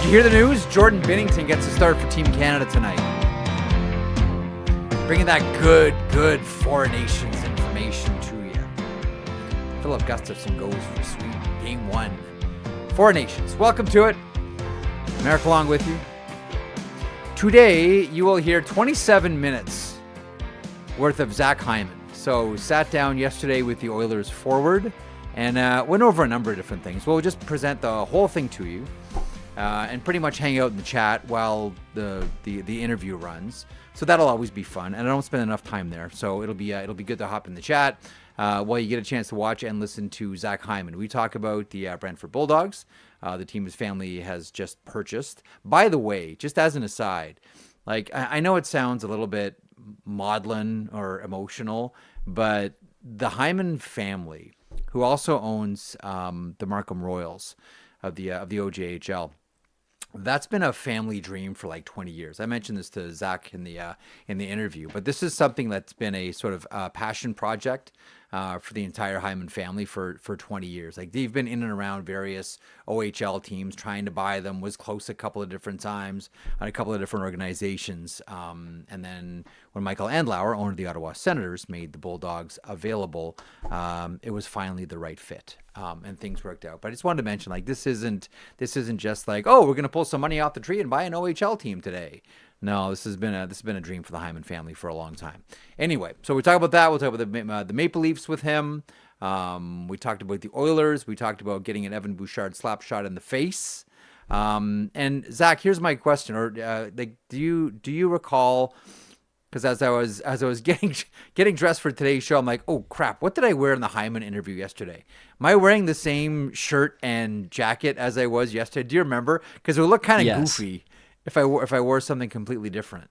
you hear the news? Jordan Binnington gets a start for Team Canada tonight. Bringing that good Four Nations information to you. Philip Gustafson goes for Sweden. Game 1. Four Nations. Welcome to it. Marek along with you. Today, you will hear 27 minutes worth of Zach Hyman. So, sat down yesterday with the Oilers forward and went over a number of different things. We'll just present the whole thing to you and pretty much hang out in the chat while the interview runs. So that'll always be fun, and I don't spend enough time there, so it'll be good to hop in the chat while you get a chance to watch and listen to Zach Hyman. We talk about the Brantford Bulldogs, the team his family has just purchased. By the way, just as an aside, like I know it sounds a little bit maudlin or emotional, but the Hyman family, who also owns the Markham Royals of the OJHL. That's been a family dream for like 20 years. I mentioned this to Zach in the interview, but this is something that's been a sort of passion project for the entire Hyman family for 20 years. Like they've been in and around various OHL teams trying to buy them, was close a couple of different times on a couple of different organizations. And then when Michael Andlauer, owner of the Ottawa Senators, made the Bulldogs available, it was finally the right fit. And things worked out. But I just wanted to mention, like, this isn't just like, oh, we're going to pull some money off the tree and buy an OHL team today. No, this has been a dream for the Hyman family for a long time. Anyway, so we talk about that. We'll talk about the Maple Leafs with him. We talked about the Oilers. We talked about getting an Evan Bouchard slap shot in the face. And Zach, here's my question: do you recall? Because as I was getting dressed for today's show, I'm like, oh crap, what did I wear in the Hyman interview yesterday? Am I wearing the same shirt and jacket as I was yesterday? Do you remember? Because it would look kind of goofy if I wore something completely different.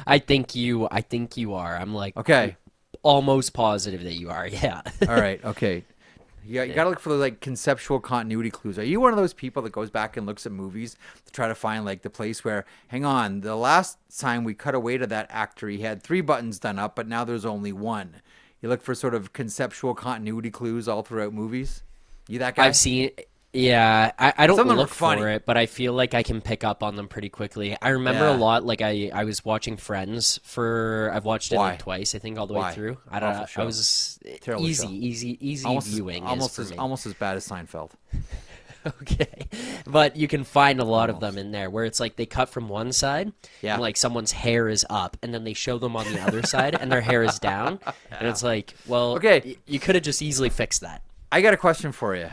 I think you are. I'm like, okay, almost positive that you are. Yeah. All right. Okay. You got to look for the like conceptual continuity clues. Are you one of those people that goes back and looks at movies to try to find like the place where, hang on, the last time we cut away to that actor, he had 3 buttons done up, but now there's only 1. You look for sort of conceptual continuity clues all throughout movies. You that guy? I've seen. Yeah, I don't look funny for it, but I feel like I can pick up on them pretty quickly. I remember a lot, like I was watching Friends I've watched it like twice, I think, all the way through. I don't know. I was easy viewing. Almost as bad as Seinfeld. Okay, but you can find a lot of them in there where it's like they cut from one side, and like someone's hair is up, and then they show them on the other side, and their hair is down, and it's like, well, okay, you could have just easily fixed that. I got a question for you.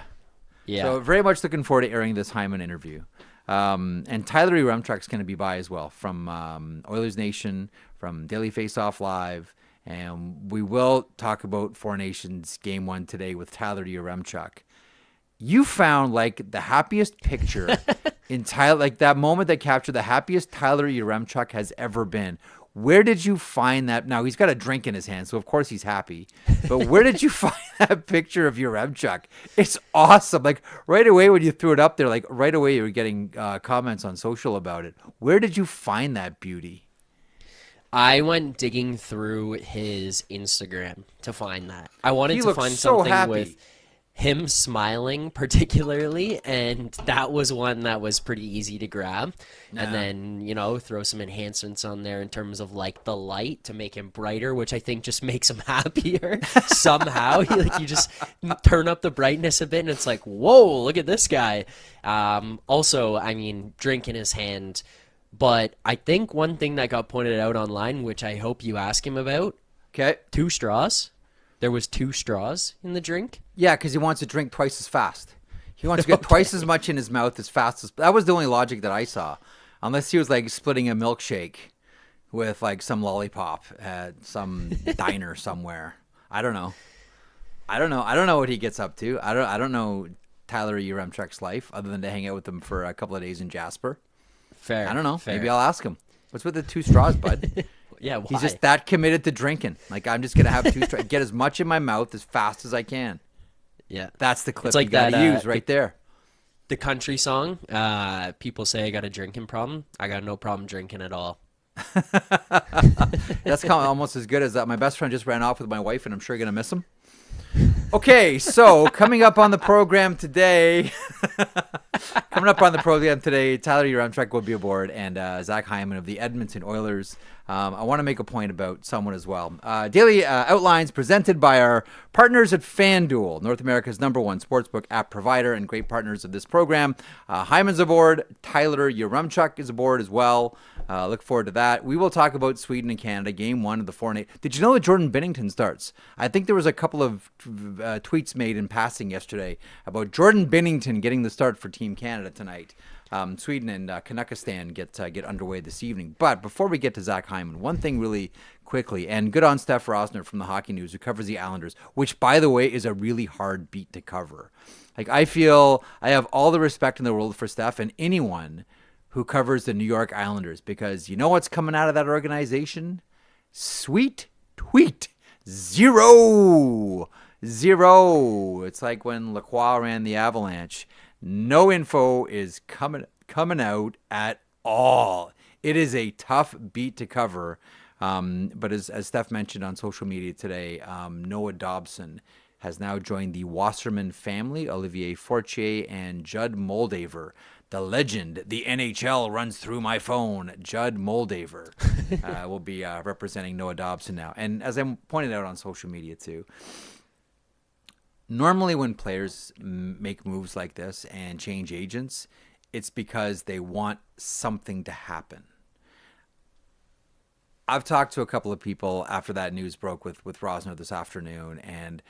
Yeah. So very much looking forward to airing this Hyman interview. And Tyler Yaremchuk's going to be by as well from Oilers Nation, from Daily Faceoff Live. And we will talk about Four Nations Game 1 today with Tyler Yaremchuk. You found like the happiest picture in Tyler, like that moment that captured the happiest Tyler Yaremchuk has ever been. Where did you find that? Now, he's got a drink in his hand, so of course he's happy. But where did you find that picture of Yaremchuk? It's awesome. Like, right away when you threw it up there, like, right away you were getting comments on social about it. Where did you find that beauty? I went digging through his Instagram to find that. I wanted to find so something happy. with him smiling particularly, and that was one that was pretty easy to grab. And then, throw some enhancements on there in terms of like the light to make him brighter, which I think just makes him happier somehow. You just turn up the brightness a bit and it's like, whoa, look at this guy. Also, I mean, drink in his hand. But I think one thing that got pointed out online, which I hope you ask him about, 2 straws. There was 2 straws in the drink. Yeah, because he wants to drink twice as fast. He wants to get twice as much in his mouth as fast as... That was the only logic that I saw. Unless he was like splitting a milkshake with like some lollipop at some diner somewhere. I don't know. I don't know what he gets up to. I don't know Tyler Yaremchuk's life other than to hang out with him for a couple of days in Jasper. Fair. I don't know. Fair. Maybe I'll ask him. What's with the 2 straws, bud? Yeah, why? He's just that committed to drinking. Like, I'm just going to have 2 straws. Get as much in my mouth as fast as I can. Yeah. That's the clip it's like you got to use right there. The country song, people say I got a drinking problem. I got no problem drinking at all. That's almost as good as that. My best friend just ran off with my wife, and I'm sure you're going to miss him. Okay, so coming up on the program today, Coming up on the program today, Tyler Yaremchuk will be aboard, and Zach Hyman of the Edmonton Oilers. I want to make a point about someone as well. Daily outlines presented by our partners at FanDuel, North America's #1 sportsbook app provider and great partners of this program. Hyman's aboard. Tyler Yaremchuk is aboard as well. Look forward to that. We will talk about Sweden and Canada, game 1 of the 4-8. Did you know that Jordan Binnington starts? I think there was a couple of tweets made in passing yesterday about Jordan Binnington getting the start for Team Canada tonight. Sweden and Kazakhstan get underway this evening. But before we get to Zach Hyman, one thing really quickly, and good on Steph Rosner from the Hockey News, who covers the Islanders, which, by the way, is a really hard beat to cover. Like, I feel I have all the respect in the world for Steph and anyone who covers the New York Islanders, because you know what's coming out of that organization? Sweet tweet. Zero. It's like when Lacroix ran the Avalanche. No info is coming out at all. It is a tough beat to cover. But as Steph mentioned on social media today, Noah Dobson has now joined the Wasserman family. Olivier Fortier and Judd Moldaver, the legend, the NHL runs through my phone. Judd Moldaver will be representing Noah Dobson now. And as I pointed out on social media too, normally when players make moves like this and change agents, it's because they want something to happen. I've talked to a couple of people after that news broke with Rosner this afternoon, and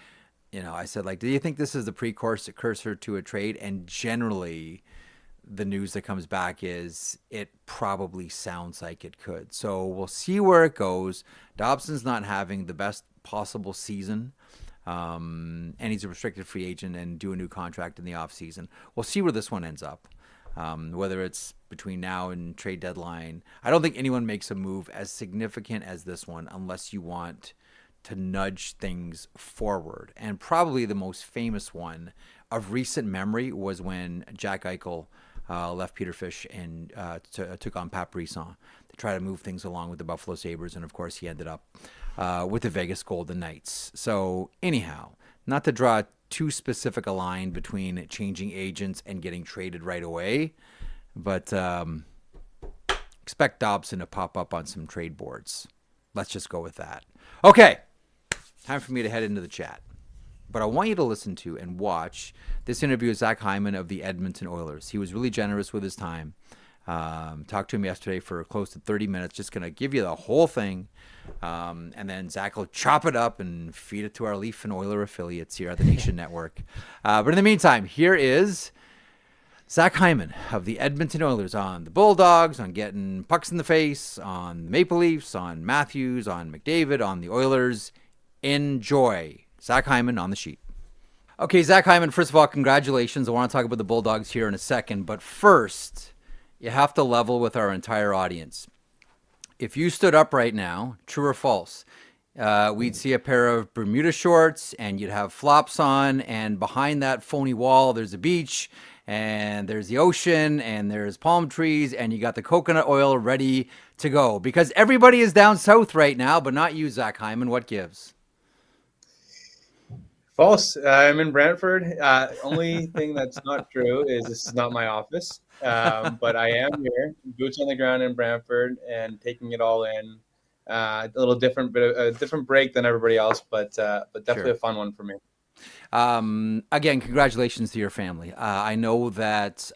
I said, like, do you think this is the precursor to a trade? And generally, the news that comes back is it probably sounds like it could. So we'll see where it goes. Dobson's not having the best possible season. And he's a restricted free agent and due a new contract in the offseason. We'll see where this one ends up, whether it's between now and trade deadline. I don't think anyone makes a move as significant as this one unless you want to nudge things forward. And probably the most famous one of recent memory was when Jack Eichel left Peter Fish and took on Pat Brisson to try to move things along with the Buffalo Sabres. And, of course, he ended up with the Vegas Golden Knights. So, anyhow, not to draw too specific a line between changing agents and getting traded right away, but expect Dobson to pop up on some trade boards. Let's just go with that. Okay, time for me to head into the chat. But I want you to listen to and watch this interview with Zach Hyman of the Edmonton Oilers. He was really generous with his time. Talked to him yesterday for close to 30 minutes. Just going to give you the whole thing. And then Zach will chop it up and feed it to our Leaf and Oiler affiliates here at the Nation Network. But in the meantime, here is Zach Hyman of the Edmonton Oilers on the Bulldogs, on getting pucks in the face, on the Maple Leafs, on Matthews, on McDavid, on the Oilers. Enjoy. Zach Hyman on the sheet. Okay, Zach Hyman, first of all, congratulations. I want to talk about the Bulldogs here in a second. But first, you have to level with our entire audience. If you stood up right now, true or false, we'd see a pair of Bermuda shorts and you'd have flops on, and behind that phony wall, there's a beach and there's the ocean and there's palm trees and you got the coconut oil ready to go. Because everybody is down south right now, but not you, Zach Hyman. What gives? False. I'm in Brantford. Only thing that's not true is this is not my office. But I am here, boots on the ground in Brantford, and taking it all in. A little different, a different break than everybody else, but definitely Sure. a fun one for me. Again, congratulations to your family. I know that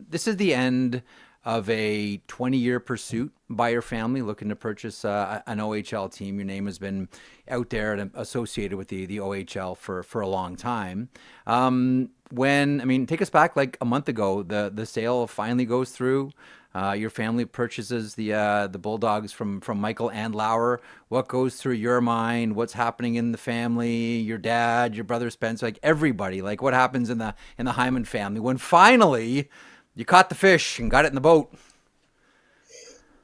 this is the end of a 20-year pursuit by your family looking to purchase an OHL team. Your name has been out there and associated with the OHL for a long time. Take us back like a month ago, the sale finally goes through. Your family purchases the Bulldogs from Michael Andlauer. What goes through your mind? What's happening in the family? Your dad, your brother Spencer, like everybody. Like what happens in the Hyman family when finally you caught the fish and got it in the boat?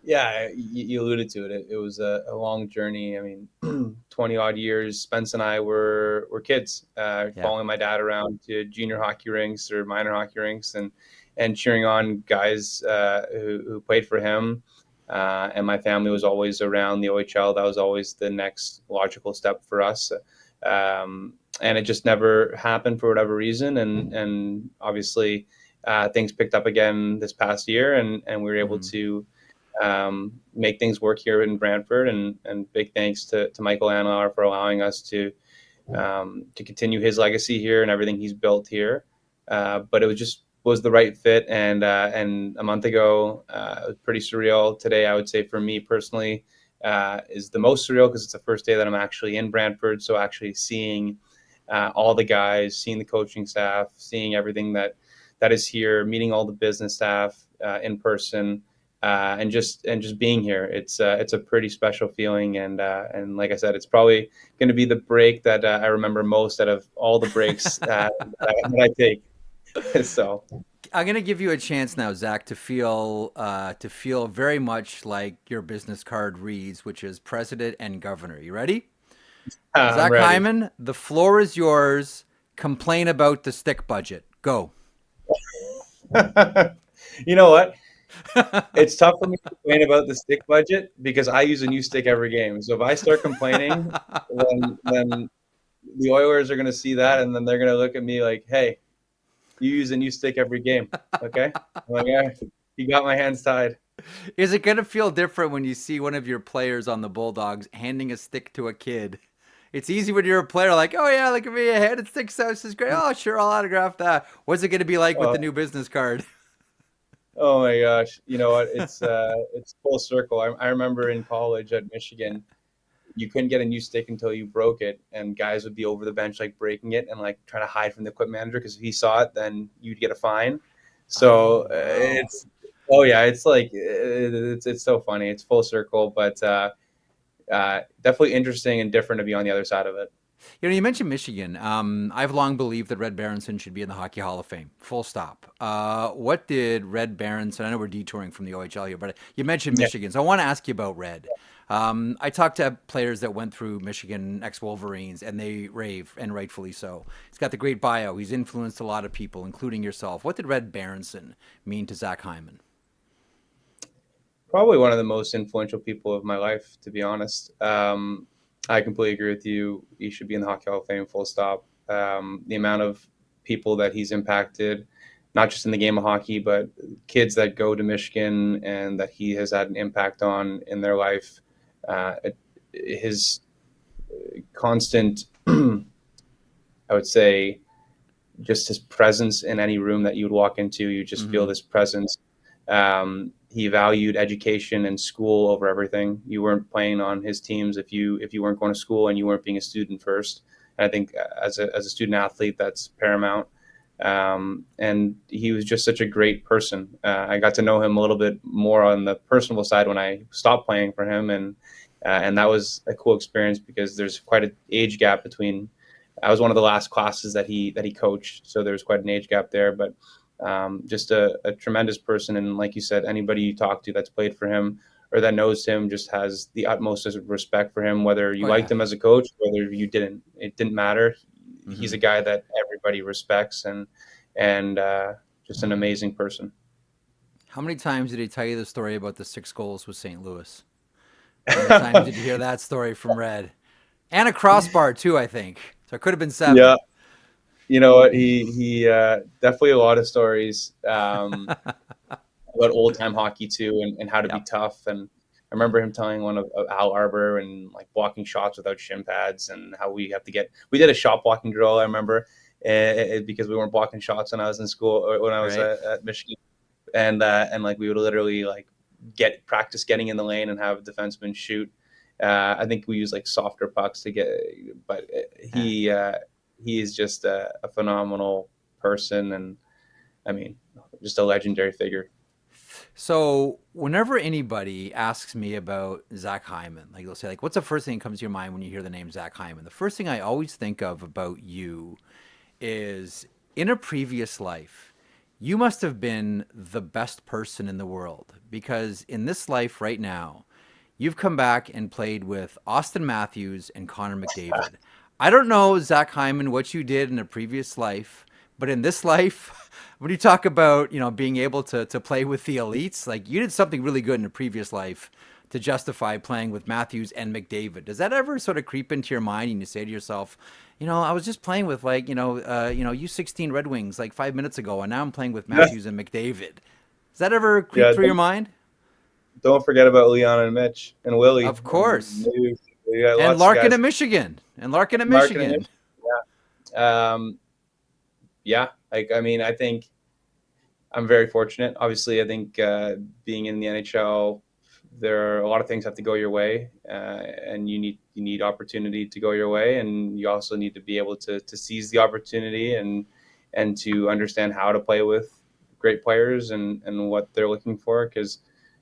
Yeah, you alluded to it. It was a long journey. I mean, 20 odd years. Spence and I were kids, following my dad around to junior hockey rinks or minor hockey rinks and cheering on guys who played for him. And my family was always around the OHL. That was always the next logical step for us. And it just never happened for whatever reason. And obviously, things picked up again this past year, and we were able to make things work here in Brantford. And big thanks to Michael Anlar for allowing us to continue his legacy here and everything he's built here. But it was the right fit. And a month ago, it was pretty surreal. Today, I would say for me personally, is the most surreal because it's the first day that I'm actually in Brantford. So actually seeing all the guys, seeing the coaching staff, seeing everything that is here, meeting all the business staff in person, and just being here. It's a pretty special feeling. And like I said, it's probably going to be the break that I remember most out of all the breaks that I take. So I'm going to give you a chance now, Zach, to feel very much like your business card reads, which is president and governor. You ready? Zach ready. Hyman, the floor is yours. Complain about the stick budget. Go. You know what? It's tough for me to complain about the stick budget because I use a new stick every game. So if I start complaining, then the Oilers are going to see that, and then they're going to look at me like, hey, you use a new stick every game, okay? I'm like, yeah, you got my hands tied. Is it going to feel different when you see one of your players on the Bulldogs handing a stick to a kid? It's easy when you're a player like, oh, yeah, look at me, a handed stick, so this is great. Oh, sure, I'll autograph that. What's it going to be like with the new business card? Oh, my gosh. You know what? It's full circle. I remember in college at Michigan, you couldn't get a new stick until you broke it, and guys would be over the bench like breaking it and like trying to hide from the equipment manager because if he saw it, then you'd get a fine. So it's like it's so funny. It's full circle, but definitely interesting and different to be on the other side of it. You know, you mentioned Michigan. I've long believed that Red Berenson should be in the Hockey Hall of Fame. Full stop. What did Red Berenson? I know we're detouring from the OHL here, but you mentioned Michigan, so I want to ask you about Red. I talked to players that went through Michigan, ex-Wolverines, and they rave, and rightfully so. He's got the great bio. He's influenced a lot of people, including yourself. What did Red Berenson mean to Zach Hyman? Probably one of the most influential people of my life, to be honest. I completely agree with you. He should be in the Hockey Hall of Fame, full stop. The amount of people that he's impacted, not just in the game of hockey, but kids that go to Michigan and that he has had an impact on in their life. His constant, I would say, just his presence in any room that you would walk into, you just feel this presence. He valued education and school over everything. You weren't playing on his teams if you weren't going to school and you weren't being a student first. And I think as a student athlete, that's paramount. And he was just such a great person. I got to know him a little bit more on the personal side when I stopped playing for him, and that was a cool experience because there's quite an age gap between. I was one of the last classes that he coached, so there's quite an age gap there. But just a tremendous person, and like you said, anybody you talk to that's played for him or that knows him just has the utmost respect for him. Whether you liked him as a coach, whether you didn't, it didn't matter. He's a guy that everybody respects, and just an amazing person. How many times did he tell you the story about the 6 goals with St. Louis? How many times did you hear that story from Red? And a crossbar too, I think. So it could have been 7. Yeah. You know what? He definitely a lot of stories about old time hockey too, and how to be tough. And I remember him telling one of Al Arbor and like blocking shots without shin pads, and how we did a shot blocking drill. I remember because we weren't blocking shots when I was in school or when I was at Michigan, and like we would literally like practice getting in the lane and have defensemen shoot. I think we use like softer pucks to get, but he is just a phenomenal person, and I mean, just a legendary figure. So whenever anybody asks me about Zach Hyman, like they'll say, like, what's the first thing that comes to your mind when you hear the name Zach Hyman? The first thing I always think of about you is, in a previous life, you must have been the best person in the world, because in this life right now, you've come back and played with Auston Matthews and Connor McDavid. I don't know, Zach Hyman, what you did in a previous life, but in this life, when you talk about, being able to play with the elites, like you did something really good in a previous life to justify playing with Matthews and McDavid. Does that ever sort of creep into your mind and you say to yourself, I was just playing with U16 Red Wings like 5 minutes ago, and now I'm playing with Matthews and McDavid. Does that ever creep through your mind? Don't forget about Leon and Mitch and Willie. Of course. And Larkin at Michigan. Yeah. I think I'm very fortunate. Obviously, I think being in the NHL, there are a lot of things have to go your way, and you need opportunity to go your way, and you also need to be able to seize the opportunity and to understand how to play with great players and what they're looking for. Because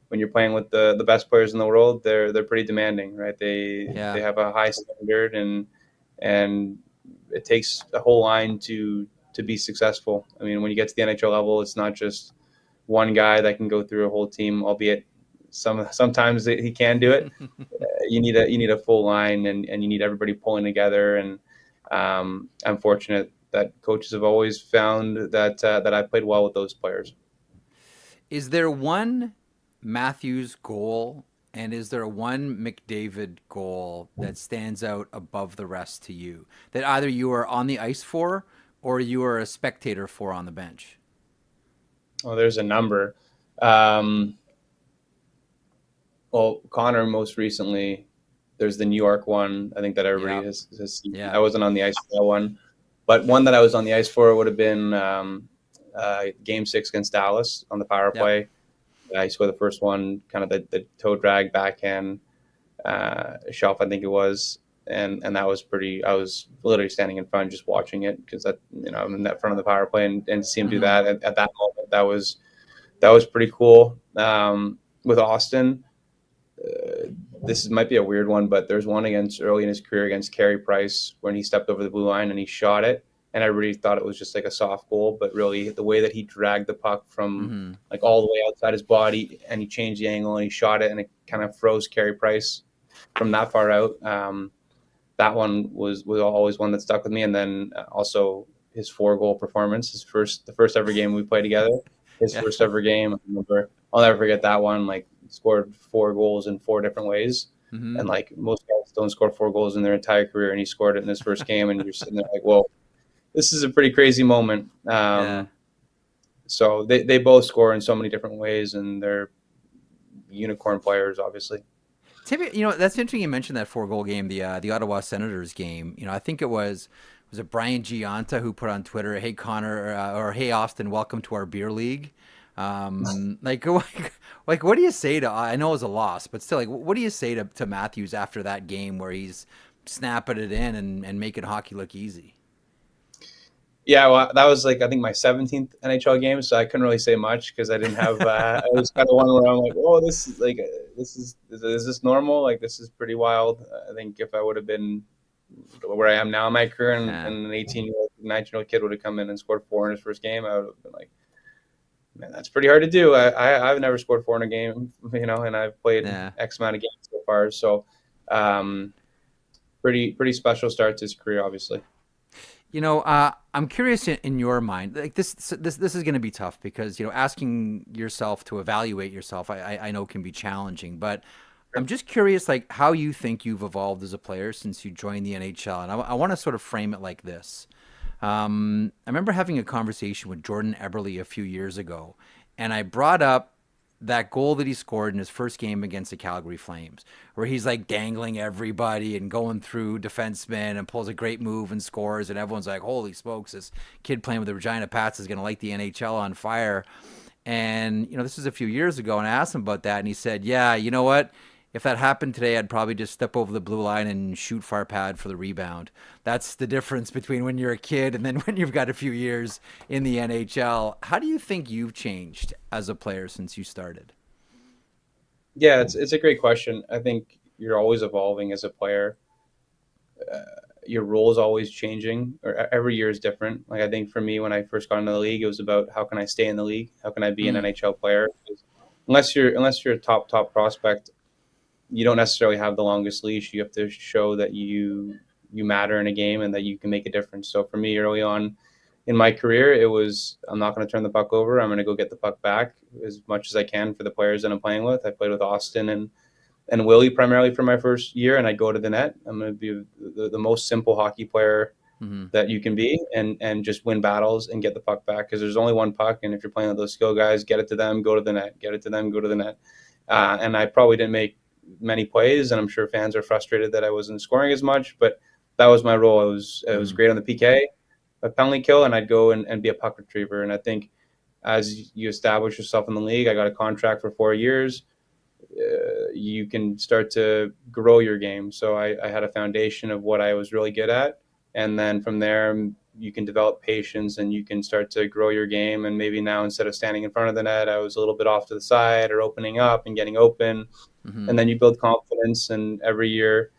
when you're playing with the best players in the world, they're pretty demanding, right? They have a high standard, and it takes a whole line to be successful. I mean, when you get to the NHL level, it's not just one guy that can go through a whole team, albeit sometimes he can do it. You need a full line, and you need everybody pulling together. And I'm fortunate that coaches have always found that I played well with those players. Is there one Matthews goal, and is there one McDavid goal that stands out above the rest to you, that either you are on the ice for or you are a spectator for on the bench? Oh, there's a number. Well, Connor, most recently, there's the New York one. I think that everybody has seen. I wasn't on the ice for that one, but one that I was on the ice for would have been Game 6 against Dallas on the power play. I scored the first one, kind of the toe drag backhand shelf, I think it was. And that was pretty. I was literally standing in front, just watching it, because I'm in that front of the power play, and see him do that at that moment. That was pretty cool. With Auston, this might be a weird one, but there's one early in his career against Carey Price when he stepped over the blue line and he shot it, and I really thought it was just like a soft goal, but really the way that he dragged the puck from like all the way outside his body, and he changed the angle and he shot it, and it kind of froze Carey Price from that far out. That one was always one that stuck with me. And then also his 4-goal performance, the first ever game we played together, his first ever game. I'll never forget that one. Like, scored 4 goals in 4 different ways. And like, most guys don't score 4 goals in their entire career, and he scored it in his first game. And you're sitting there like, well, this is a pretty crazy moment. So they both score in so many different ways, and they're unicorn players, obviously. That's interesting you mentioned that 4-goal game, the Ottawa Senators game. I think it was it Brian Gianta who put on Twitter, "Hey Connor," or "Hey Auston, welcome to our beer league." Like what do you say to? I know it was a loss, but still, like, what do you say to Matthews after that game where he's snapping it in and making hockey look easy? Yeah, well, that was like, I think, my 17th NHL game, so I couldn't really say much because I didn't have. It was kind of one where I'm like, "Oh, this is this normal? Like, this is pretty wild." I think if I would have been where I am now in my career, and an 18-year-old, 19-year-old kid would have come in and scored 4 in his first game, I would have been like, "Man, that's pretty hard to do." I've never scored 4 in a game, and I've played X amount of games so far. So, pretty special start to his career, obviously. I'm curious in your mind, like this is going to be tough because, asking yourself to evaluate yourself, I know can be challenging, but I'm just curious, like, how you think you've evolved as a player since you joined the NHL. And I want to sort of frame it like this. I remember having a conversation with Jordan Eberle a few years ago, and I brought up that goal that he scored in his first game against the Calgary Flames, where he's like dangling everybody and going through defensemen and pulls a great move and scores, and everyone's like, holy smokes, this kid playing with the Regina Pats is going to light the NHL on fire. And, this was a few years ago, and I asked him about that, and he said, yeah, you know what? If that happened today, I'd probably just step over the blue line and shoot far pad for the rebound. That's the difference between when you're a kid and then when you've got a few years in the NHL. How do you think you've changed as a player since you started? Yeah, it's a great question. I think you're always evolving as a player. Your role is always changing, or every year is different. Like, I think for me, when I first got into the league, it was about how can I stay in the league? How can I be an NHL player? Unless you're a top prospect, you don't necessarily have the longest leash. You have to show that you matter in a game and that you can make a difference. So for me, early on in my career, it was, I'm not going to turn the puck over. I'm going to go get the puck back as much as I can for the players that I'm playing with. I played with Auston and Willie primarily for my first year, and I'd go to the net. I'm going to be the most simple hockey player that you can be, and just win battles and get the puck back, because there's only one puck, and if you're playing with those skill guys, get it to them, go to the net, get it to them, go to the net. And I probably didn't make many plays, and I'm sure fans are frustrated that I wasn't scoring as much, but that was my role. I was great on the PK, a penalty kill, and I'd go and be a puck retriever. And I think as you establish yourself in the league, I got a contract for 4 years. You can start to grow your game. So I had a foundation of what I was really good at. And then from there, you can develop patience and you can start to grow your game. And maybe now, instead of standing in front of the net, I was a little bit off to the side or opening up and getting open. And then you build confidence, and every year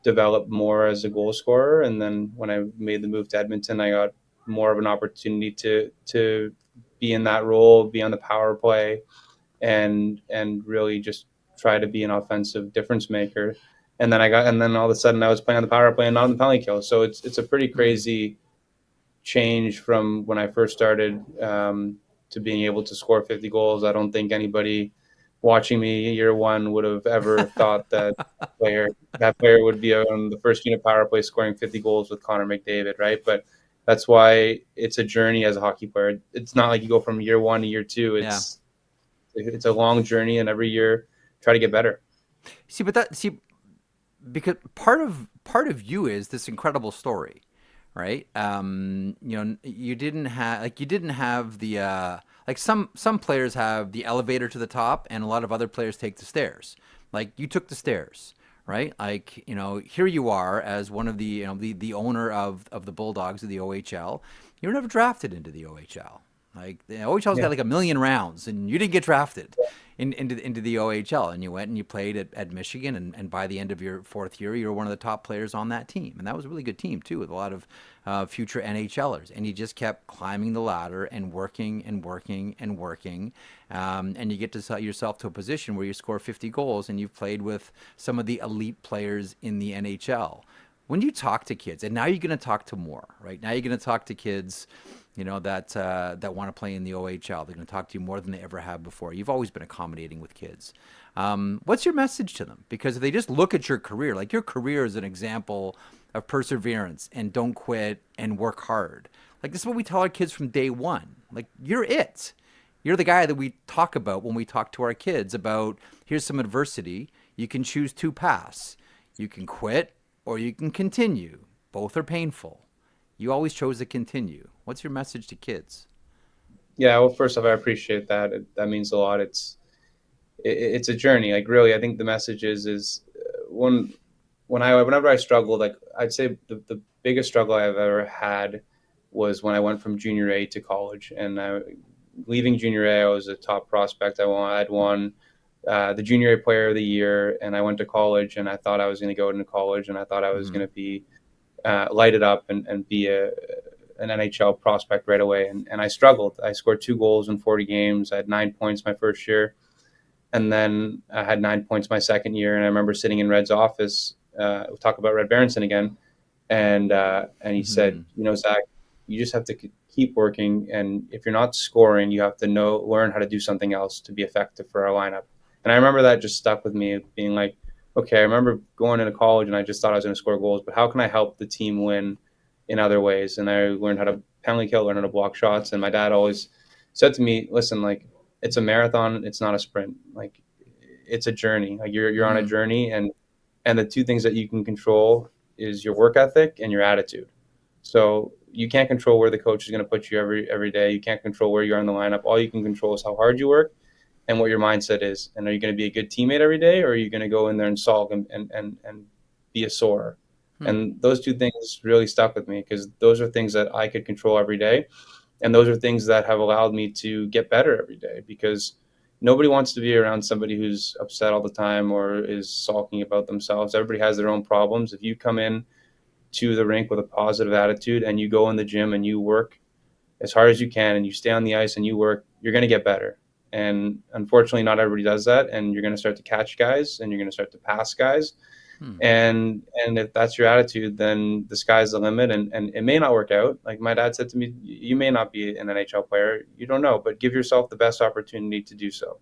develop more as a goal scorer. And then when I made the move to Edmonton, I got more of an opportunity to be in that role, be on the power play, and really just try to be an offensive difference maker. And then all of a sudden I was playing on the power play and not on the penalty kill. So it's a pretty crazy change from when I first started to being able to score 50 goals. I don't think anybody watching me year one would have ever thought that player would be on the first unit power play scoring 50 goals with Connor McDavid, right? But that's why it's a journey as a hockey player. It's not like you go from year one to year two. It's a long journey, and every year try to get better. Because part of you is this incredible story, right? You didn't have the like some players have the elevator to the top, and a lot of other players take the stairs. Like, you took the stairs, right? Like, here you are as one of the the owner of the Bulldogs of the OHL. You were never drafted into the OHL. Like, the OHL's got like 1 million rounds, and you didn't get drafted into the OHL, and you went and you played at Michigan, and by the end of your 4th year, you were one of the top players on that team, and that was a really good team too, with a lot of future NHLers, and you just kept climbing the ladder and working and working and working, and you get to set yourself to a position where you score 50 goals, and you've played with some of the elite players in the NHL. When you talk to kids, and now you're going to talk to more, right? Now you're going to talk to kids that want to play in the OHL. They're going to talk to you more than they ever have before. You've always been accommodating with kids. What's your message to them? Because if they just look at your career, like, your career is an example of perseverance and don't quit and work hard. Like, this is what we tell our kids from day one. Like, you're it. You're the guy that we talk about when we talk to our kids about, here's some adversity. You can choose 2 paths. You can quit or you can continue. Both are painful. You always chose to continue. What's your message to kids? Yeah, well, first off, I appreciate that. That means a lot. It's a journey. Like, really, I think the message is whenever I struggled, like, I'd say the biggest struggle I've ever had was when I went from junior A to college. And leaving junior A, I was a top prospect. I'd won the junior A player of the year, and I went to college, and I thought I was going to go into college, and I thought I was going to be light it up and be an NHL prospect right away. And I struggled. I scored 2 goals in 40 games. I had 9 points my first year. And then I had 9 points my second year. And I remember sitting in Red's office, we'll talk about Red Berenson again. And he said, Zach, you just have to keep working. And if you're not scoring, you have to learn how to do something else to be effective for our lineup. And I remember that just stuck with me, being like, okay, I remember going into college and I just thought I was going to score goals, but how can I help the team win in other ways? And I learned how to penalty kill, learned how to block shots. And my dad always said to me, listen, like, it's a marathon. It's not a sprint. Like, it's a journey. Like, you're on a journey, and the 2 things that you can control is your work ethic and your attitude. So you can't control where the coach is going to put you every day. You can't control where you are in the lineup. All you can control is how hard you work and what your mindset is. And are you going to be a good teammate every day, or are you going to go in there and sulk and be a sore? And those 2 things really stuck with me, because those are things that I could control every day. And those are things that have allowed me to get better every day, because nobody wants to be around somebody who's upset all the time or is sulking about themselves. Everybody has their own problems. If you come in to the rink with a positive attitude and you go in the gym and you work as hard as you can and you stay on the ice and you work, you're going to get better. And unfortunately, not everybody does that. And you're going to start to catch guys and you're going to start to pass guys. And if that's your attitude, then the sky's the limit, and it may not work out. Like, my dad said to me, you may not be an NHL player. You don't know, but give yourself the best opportunity to do so.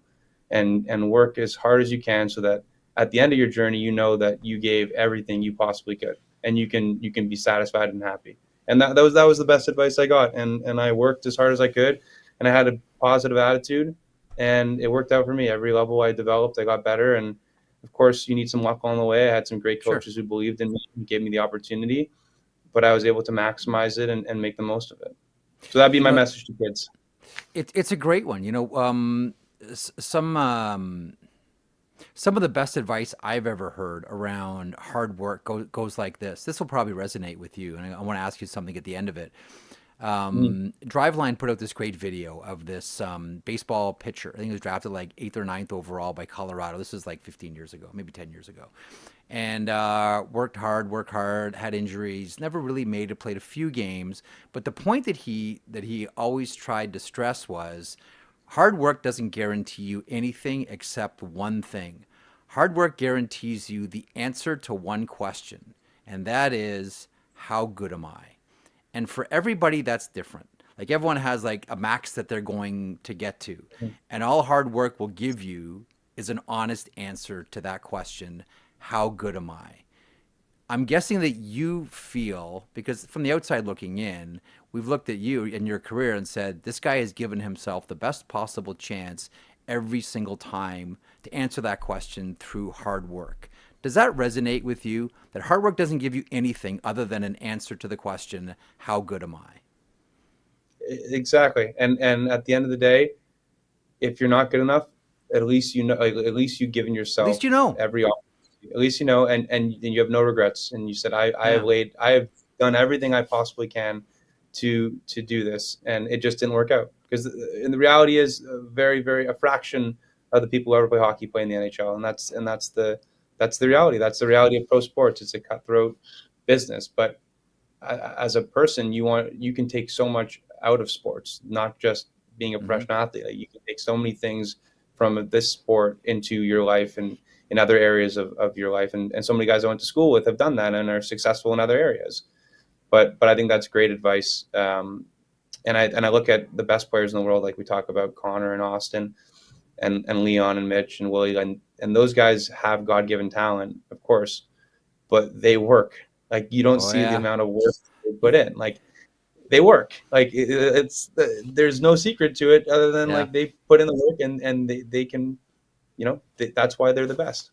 and work as hard as you can so that at the end of your journey, you know that you gave everything you possibly could, and you can be satisfied and happy. And that was the best advice I got. And I worked as hard as I could, and I had a positive attitude, and it worked out for me. Every level I developed, I got better. And of course, you need some luck along the way. I had some great coaches who believed in me and gave me the opportunity, but I was able to maximize it and make the most of it. So that'd be my message to kids. It's a great one. Some of the best advice I've ever heard around hard work goes like this. This will probably resonate with you, and I want to ask you something at the end of it. Driveline put out this great video of this baseball pitcher. I think he was drafted like 8th or 9th overall by Colorado. This is like 15 years ago, maybe 10 years ago. And worked hard, had injuries, never really made it, played a few games. But the point that he always tried to stress was hard work doesn't guarantee you anything except one thing. Hard work guarantees you the answer to one question, and that is, how good am I? And for everybody, that's different. Like everyone has like a max that they're going to get to. And all hard work will give you is an honest answer to that question, how good am I? I'm guessing that you feel, because from the outside looking in, we've looked at you and your career and said, this guy has given himself the best possible chance every single time to answer that question through hard work. Does that resonate with you, that hard work doesn't give you anything other than an answer to the question, how good am I? Exactly. And at the end of the day, if you're not good enough, at least you know, like, at least you've given yourself every opportunity. At least you know, and you have no regrets. And you said, I have done everything I possibly can to do this, and it just didn't work out. Because the reality is a fraction of the people who ever play hockey play in the NHL, and that's the reality. That's the reality of pro sports. It's a cutthroat business. But as a person, you can take so much out of sports, not just being a professional athlete. Like, you can take so many things from this sport into your life and in other areas of your life. And so many guys I went to school with have done that and are successful in other areas. But I think that's great advice. And I look at the best players in the world, like we talk about Connor and Auston and Leon and Mitch and Willie, and those guys have God-given talent, of course, but they work. Like, you don't see the amount of work they put in. Like, they work. Like, there's no secret to it other than like they put in the work and they can, that's why they're the best.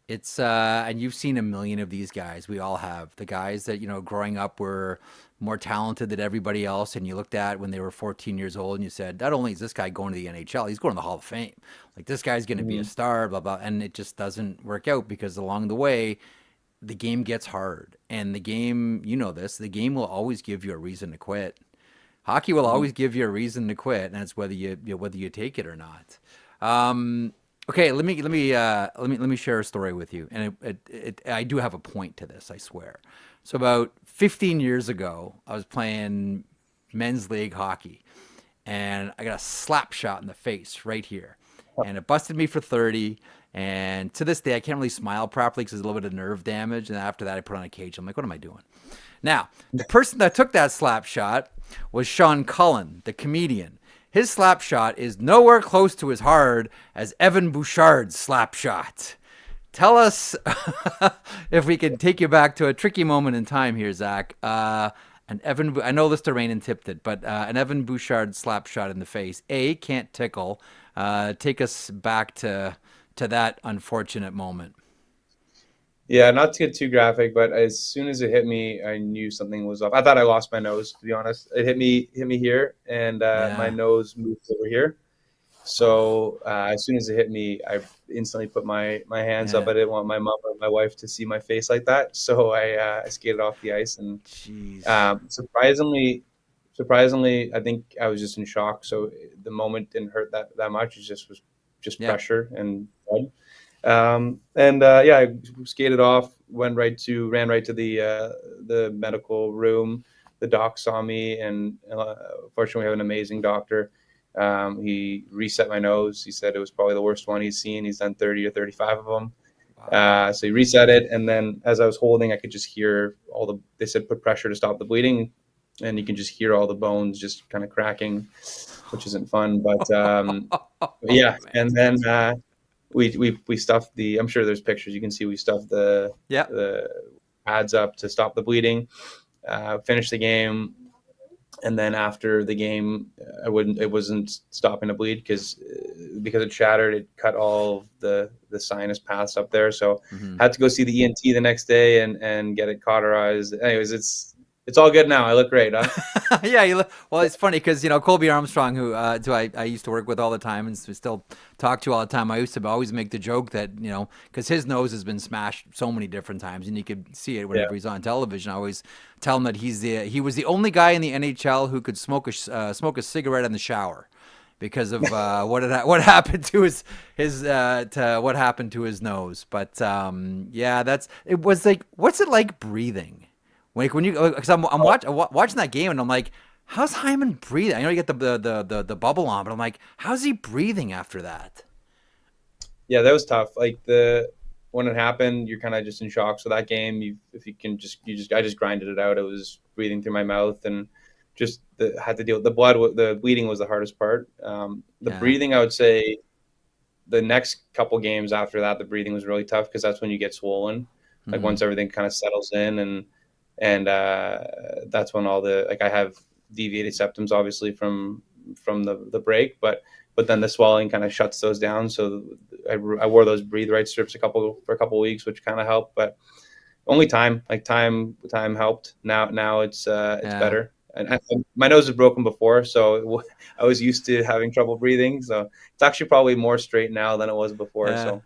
It's and you've seen a million of these guys. We all have. The guys that, growing up were more talented than everybody else, and you looked at when they were 14 years old and you said, not only is this guy going to the NHL, he's going to the Hall of Fame. Like, this guy's going to be a star, blah, blah. And it just doesn't work out because along the way, the game gets hard. And the game, the game will always give you a reason to quit. Hockey will always give you a reason to quit, and that's whether you take it or not. Okay, let me share a story with you, and I do have a point to this, I swear. So about 15 years ago, I was playing men's league hockey, and I got a slap shot in the face right here, and it busted me for 30. And to this day, I can't really smile properly because there's a little bit of nerve damage. And after that, I put on a cage. I'm like, what am I doing? Now, the person that took that slap shot was Sean Cullen, the comedian. His slap shot is nowhere close to as hard as Evan Bouchard's slap shot. Tell us if we can take you back to a tricky moment in time here, Zach. I know this terrain and tipped it, but an Evan Bouchard slap shot in the face. Can't tickle. Take us back to that unfortunate moment. Yeah, not to get too graphic, but as soon as it hit me, I knew something was off. I thought I lost my nose, to be honest. It hit me here, and my nose moved over here. So as soon as it hit me, I instantly put my hands up. I didn't want my mom or my wife to see my face like that, so I skated off the ice. And surprisingly, I think I was just in shock. So the moment didn't hurt that much. It just was pressure and blood. I skated off, ran right to the medical room. The doc saw me, and fortunately we have an amazing doctor. He reset my nose. He said it was probably the worst one he's seen. He's done 30 or 35 of them. Wow. So he reset it, and then as I was holding, I could just hear they said put pressure to stop the bleeding, and you can just hear all the bones just kind of cracking. which isn't fun. But yeah, man. and then we stuffed the. I'm sure there's pictures you can see. We stuffed the pads up to stop the bleeding. Finished the game, and then after the game, it wasn't stopping to bleed because it shattered. It cut all of the sinus paths up there, so had to go see the ENT the next day and get it cauterized. Anyways, it's all good now. I look great, huh? Yeah, well, it's funny because Colby Armstrong, who I used to work with all the time and still talk to all the time. I used to always make the joke that because his nose has been smashed so many different times, and you could see it whenever he's on television. I always tell him that he was the only guy in the NHL who could smoke a cigarette in the shower because of what happened to what happened to his nose. But it was like, what's it like breathing? When you, because I'm watching that game and I'm like, how's Hyman breathing? I know you get the bubble on, but I'm like, how's he breathing after that? Yeah, that was tough. Like when it happened, you're kind of just in shock. So that game, I just grinded it out. It was breathing through my mouth and just had to deal with the bleeding was the hardest part. Breathing, I would say, the next couple games after that, the breathing was really tough because that's when you get swollen. Like once everything kind of settles in and that's when I have deviated septums obviously from the break, but then the swelling kind of shuts those down. So I wore those breathe right strips for a couple of weeks, which kind of helped, but only time helped. Now it's better. And my nose was broken before, so I was used to having trouble breathing. So it's actually probably more straight now than it was before. So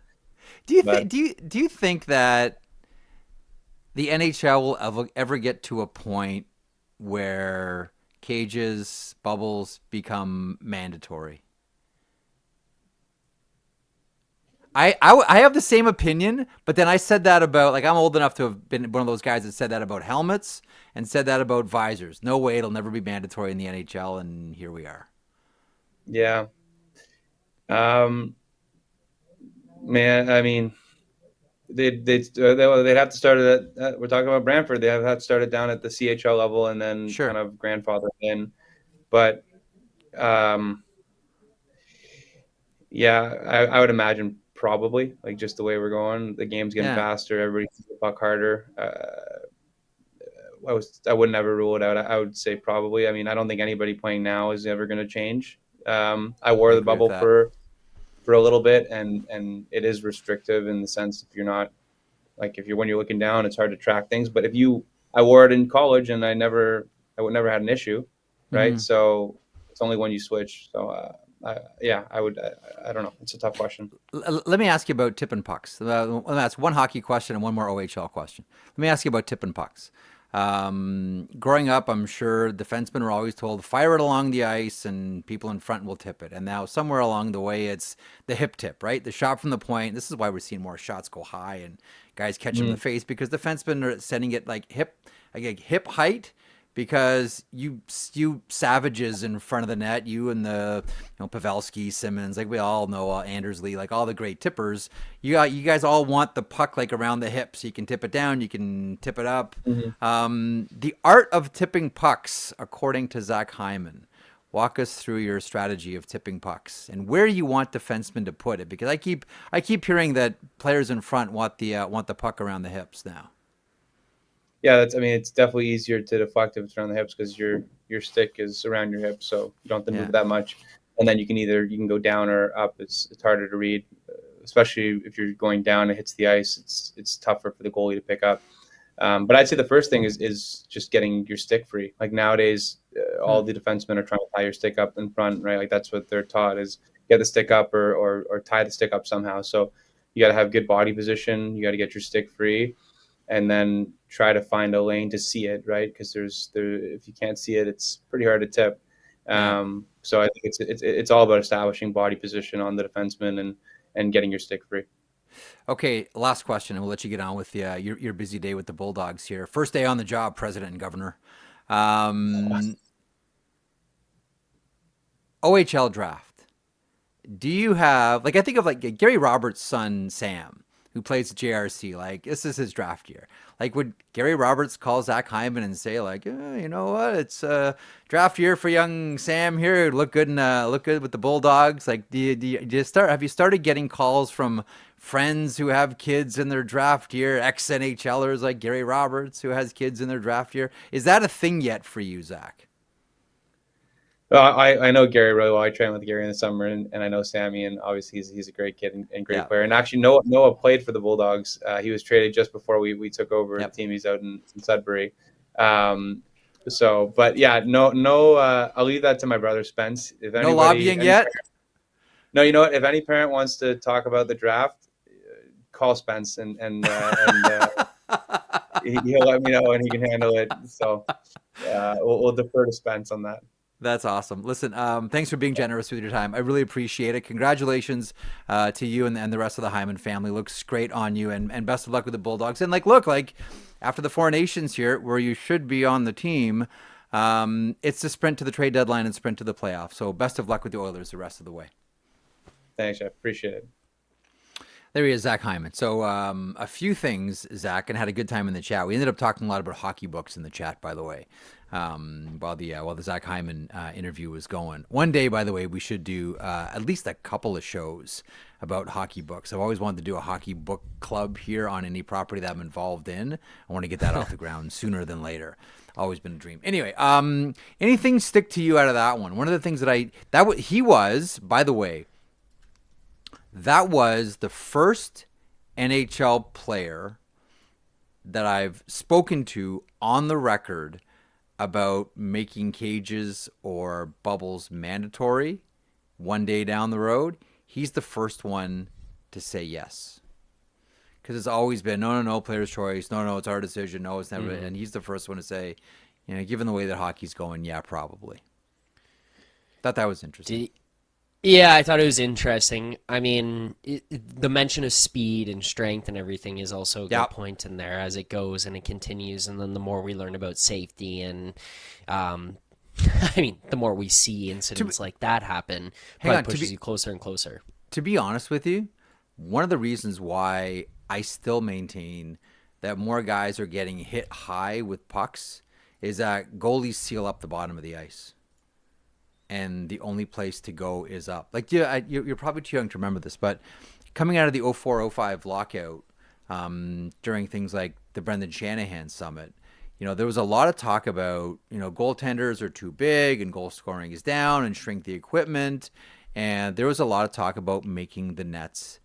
do you think that the NHL will ever get to a point where cages, bubbles become mandatory? I have the same opinion, but then I said that about, I'm old enough to have been one of those guys that said that about helmets and said that about visors. No way, it'll never be mandatory in the NHL, and here we are. Yeah. Man, I mean, they'd have to start it at, we're talking about Brantford. They have to start it down at the CHL level and then kind of grandfather in. But I would imagine probably just the way we're going, the game's getting faster, everybody can the puck harder. I would never rule it out. I would say probably. I mean, I don't think anybody playing now is ever going to change. I wore the bubble for a little bit, and it is restrictive in the sense if you're not when you're looking down, it's hard to track things. But I wore it in college and I would never had an issue, right? Mm-hmm. So it's only when you switch. So I would. I don't know. It's a tough question. Let me ask you about tipping pucks. That's one hockey question and one more OHL question. Let me ask you about tipping pucks. Growing up, I'm sure defensemen were always told, fire it along the ice and people in front will tip it. And now somewhere along the way, it's the hip tip, right? The shot from the point. This is why we're seeing more shots go high and guys catch them in the face, because defensemen are sending it hip height, because you savages in front of the net, you and the Pavelski, Simmons, we all know, Anders Lee, all the great tippers. You guys all want the puck around the hip, so you can tip it down, you can tip it up. Mm-hmm. The art of tipping pucks, according to Zach Hyman. Walk us through your strategy of tipping pucks and where you want defensemen to put it, because I keep hearing that players in front want the puck around the hips now. Yeah, it's definitely easier to deflect if it's around the hips because your stick is around your hips, so you don't have to move that much. And then you can go down or up. It's harder to read, especially if you're going down and it hits the ice. It's tougher for the goalie to pick up. But I'd say the first thing is just getting your stick free. Nowadays, all the defensemen are trying to tie your stick up in front, right? That's what they're taught, is get the stick up or tie the stick up somehow. So you got to have good body position. You got to get your stick free. And then try to find a lane to see it, right? Because if you can't see it, it's pretty hard to tip. So I think it's all about establishing body position on the defenseman and getting your stick free. Okay, last question, and we'll let you get on with your busy day with the Bulldogs here. First day on the job, President and Governor. OHL draft. Do you have I think of Gary Roberts' son Sam? who plays at JRC, like this is his draft year. Like would Gary Roberts call Zach Hyman and say like, you know what, it's draft year for young Sam here. Look good with the Bulldogs. Like, have you started getting calls from friends who have kids in their draft year, ex-NHLers like Gary Roberts who has kids in their draft year? Is that a thing yet for you, Zach? Well, I know Gary really well. I trained with Gary in the summer, and I know Sammy, and obviously he's a great kid and great player. And actually, Noah played for the Bulldogs. He was traded just before we took over the team. He's out in Sudbury. But yeah, no. I'll leave that to my brother Spence. If anybody, no lobbying yet. No, you know what? If any parent wants to talk about the draft, call Spence, and he'll let me know, and he can handle it. So we'll defer to Spence on that. That's awesome. Listen, thanks for being generous with your time. I really appreciate it. Congratulations to you and the rest of the Hyman family. Looks great on you, and best of luck with the Bulldogs. And look, after the Four Nations here, where you should be on the team, it's the sprint to the trade deadline and sprint to the playoffs. So best of luck with the Oilers the rest of the way. Thanks, Jeff. Appreciate it. There he is, Zach Hyman. So a few things, Zach, and had a good time in the chat. We ended up talking a lot about hockey books in the chat, by the way, while the Zach Hyman interview was going. One day, by the way, we should do at least a couple of shows about hockey books. I've always wanted to do a hockey book club here on any property that I'm involved in. I want to get that off the ground sooner than later. Always been a dream. Anyway, anything stick to you out of that one? One of the things he was, by the way, that was the first NHL player that I've spoken to on the record about making cages or bubbles mandatory one day down the road. He's the first one to say yes. Because it's always been, no, player's choice. No, it's our decision. No, it's never. Mm-hmm. And he's the first one to say, given the way that hockey's going, yeah, probably. Thought that was interesting. Yeah, I thought it was interesting. I mean, the mention of speed and strength and everything is also a good point in there as it goes and it continues. And then the more we learn about safety and, the more we see incidents like that happen, it pushes you closer and closer. To be honest with you, one of the reasons why I still maintain that more guys are getting hit high with pucks is that goalies seal up the bottom of the ice. And the only place to go is up. You're probably too young to remember this, but coming out of the 04-05 lockout, during things like the Brendan Shanahan Summit, there was a lot of talk about, goaltenders are too big and goal scoring is down and shrink the equipment. And there was a lot of talk about making the nets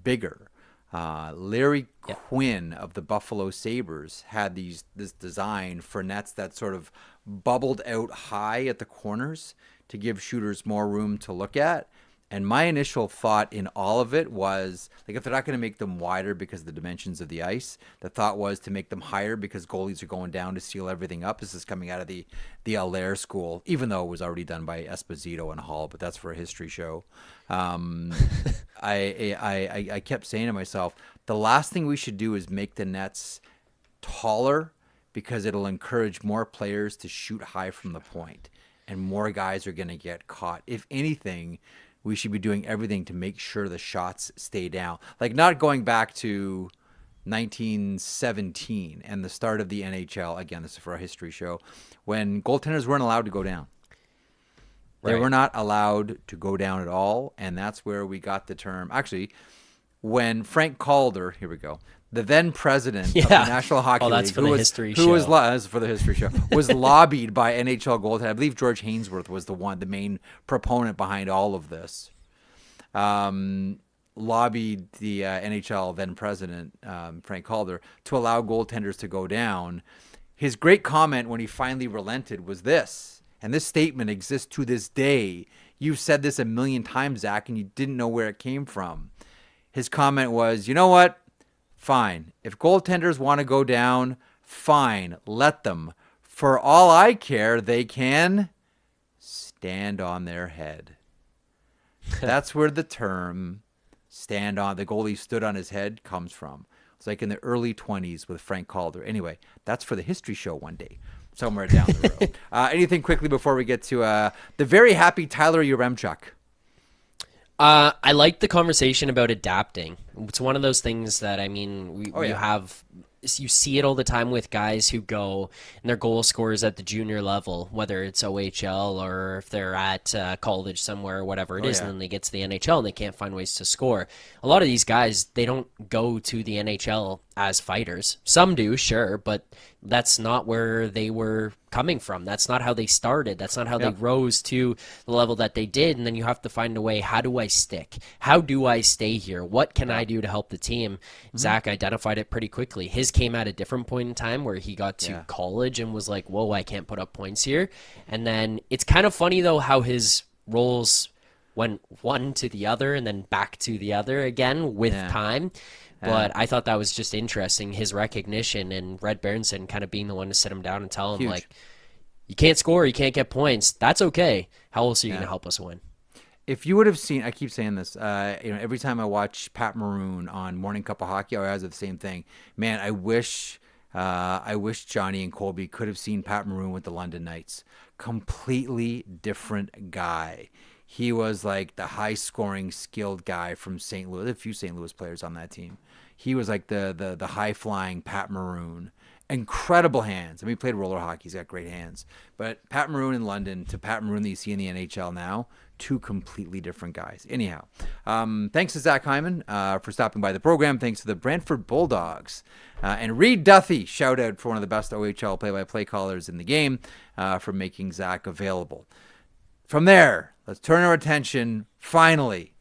bigger. Larry Quinn of the Buffalo Sabres had this design for nets that sort of bubbled out high at the corners to give shooters more room to look at. And my initial thought in all of it was, if they're not going to make them wider because of the dimensions of the ice, the thought was to make them higher because goalies are going down to seal everything up. This is coming out of the Allaire school, even though it was already done by Esposito and Hall, but that's for a history show. I kept saying to myself, the last thing we should do is make the nets taller because it'll encourage more players to shoot high from the point and more guys are going to get caught. If anything, we should be doing everything to make sure the shots stay down. Not going back to 1917 and the start of the NHL. Again, this is for a history show, when goaltenders weren't allowed to go down. They were not allowed to go down at all, and that's where we got the term. Actually, when Frank Calder, here we go, the then president of the National Hockey League, who was for the history show, was lobbied by NHL goaltender. I believe George Hainsworth was the main proponent behind all of this. Lobbied the NHL then president, Frank Calder, to allow goaltenders to go down. His great comment when he finally relented was this, and this statement exists to this day. You've said this a million times, Zach, and you didn't know where it came from. His comment was, you know what? Fine. If goaltenders want to go down, fine. Let them. For all I care, they can stand on their head. That's where the term the goalie stood on his head comes from. It's in the early 20s with Frank Calder. Anyway, that's for the history show one day, somewhere down the road. Anything quickly before we get to the very happy Tyler Yaremchuk? I like the conversation about adapting. It's one of those things that, I mean, you see it all the time with guys who go and they're goal scorers at the junior level, whether it's OHL or if they're at college somewhere or whatever it is, and then they get to the NHL and they can't find ways to score. A lot of these guys, they don't go to the NHL as fighters. Some do, sure, but that's not where they were coming from. That's not how they started. That's not how they rose to the level that they did. And then you have to find a way, how do I stick? How do I stay here? What can I do to help the team? Zach identified it pretty quickly. His came at a different point in time where he got to college and was like, whoa, I can't put up points here. And then it's kind of funny, though, how his roles went one to the other and then back to the other again with time. But I thought that was just interesting, his recognition, and Red Berenson kind of being the one to sit him down and tell him, like, you can't score, you can't get points. That's okay. How else are you going to help us win? If you would have seen, I keep saying this, every time I watch Pat Maroon on Morning Cup of Hockey, I always have the same thing. Man, I wish Johnny and Colby could have seen Pat Maroon with the London Knights. Completely different guy. He was like the high-scoring, skilled guy from St. Louis. A few St. Louis players on that team. He was like the high-flying Pat Maroon. Incredible hands. I mean, he played roller hockey. He's got great hands. But Pat Maroon in London to Pat Maroon that you see in the NHL now, two completely different guys. Anyhow, thanks to Zach Hyman for stopping by the program. Thanks to the Brantford Bulldogs. And Reed Duthie, shout out for one of the best OHL play-by-play callers in the game for making Zach available. From there, let's turn our attention, finally,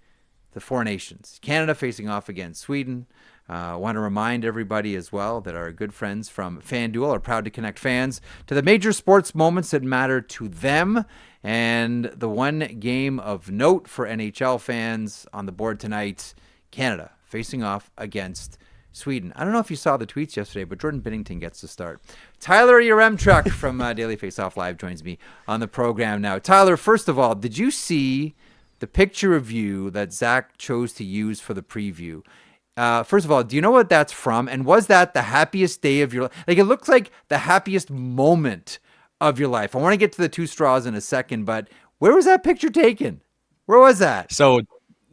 to Four Nations. Canada facing off against Sweden. I want to remind everybody as well that our good friends from FanDuel are proud to connect fans to the major sports moments that matter to them. And the one game of note for NHL fans on the board tonight, Canada facing off against Sweden. I don't know if you saw the tweets yesterday, but Jordan Binnington gets to start. Tyler Yaremchuk from Daily Faceoff Live joins me on the program now. Tyler, first of all, did you see the picture of you that Zach chose to use for the preview? First of all, do you know what that's from? And was that the happiest day of your life? Like, it looks like the happiest moment of your life. I want to get to the two straws in a second, but where was that picture taken? Where was that? So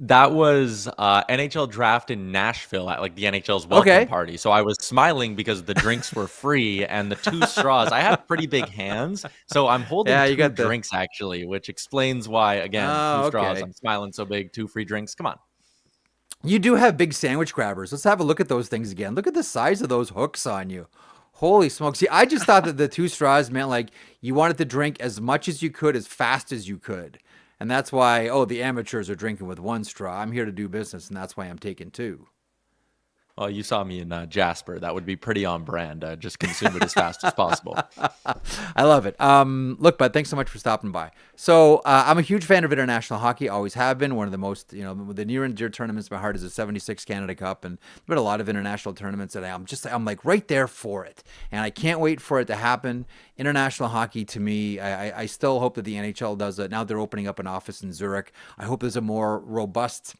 that was NHL draft in Nashville at like the NHL's welcome party. So I was smiling because the drinks were free and the two straws. I have pretty big hands, so I'm holding two drinks actually, which explains why, again, two straws. I'm smiling so big, two free drinks. Come on. You do have big sandwich grabbers. Let's have a look at those things again. Look at the size of those hooks on you. Holy smokes. See, I just thought that the two straws meant like you wanted to drink as much as you could, as fast as you could. And that's why, the amateurs are drinking with one straw. I'm here to do business, and that's why I'm taking two. Well, you saw me in Jasper. That would be pretty on brand. Just consume it as fast as possible. I love it. Look, bud, thanks so much for stopping by. So I'm a huge fan of international hockey. Always have been. One of the most, the near and dear tournaments in my heart is the 76 Canada Cup. And there's been a lot of international tournaments that I'm like right there for it. And I can't wait for it to happen. International hockey, to me, I still hope that the NHL does it. Now they're opening up an office in Zurich. I hope there's a more robust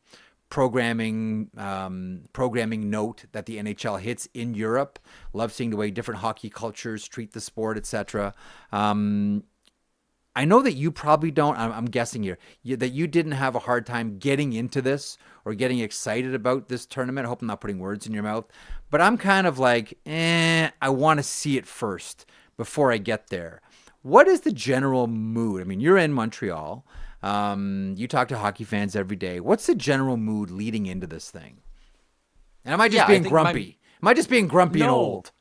programming note that the NHL hits in Europe. Love seeing the way different hockey cultures treat the sport, etc. I know that you probably don't. I'm guessing here that you didn't have a hard time getting into this or getting excited about this tournament. I hope I'm not putting words in your mouth, but I'm kind of like, I want to see it first before I get there. What is the general mood? I mean, you're in Montreal. You talk to hockey fans every day. What's the general mood leading into this thing? And am I just being grumpy? Am I just being grumpy and old?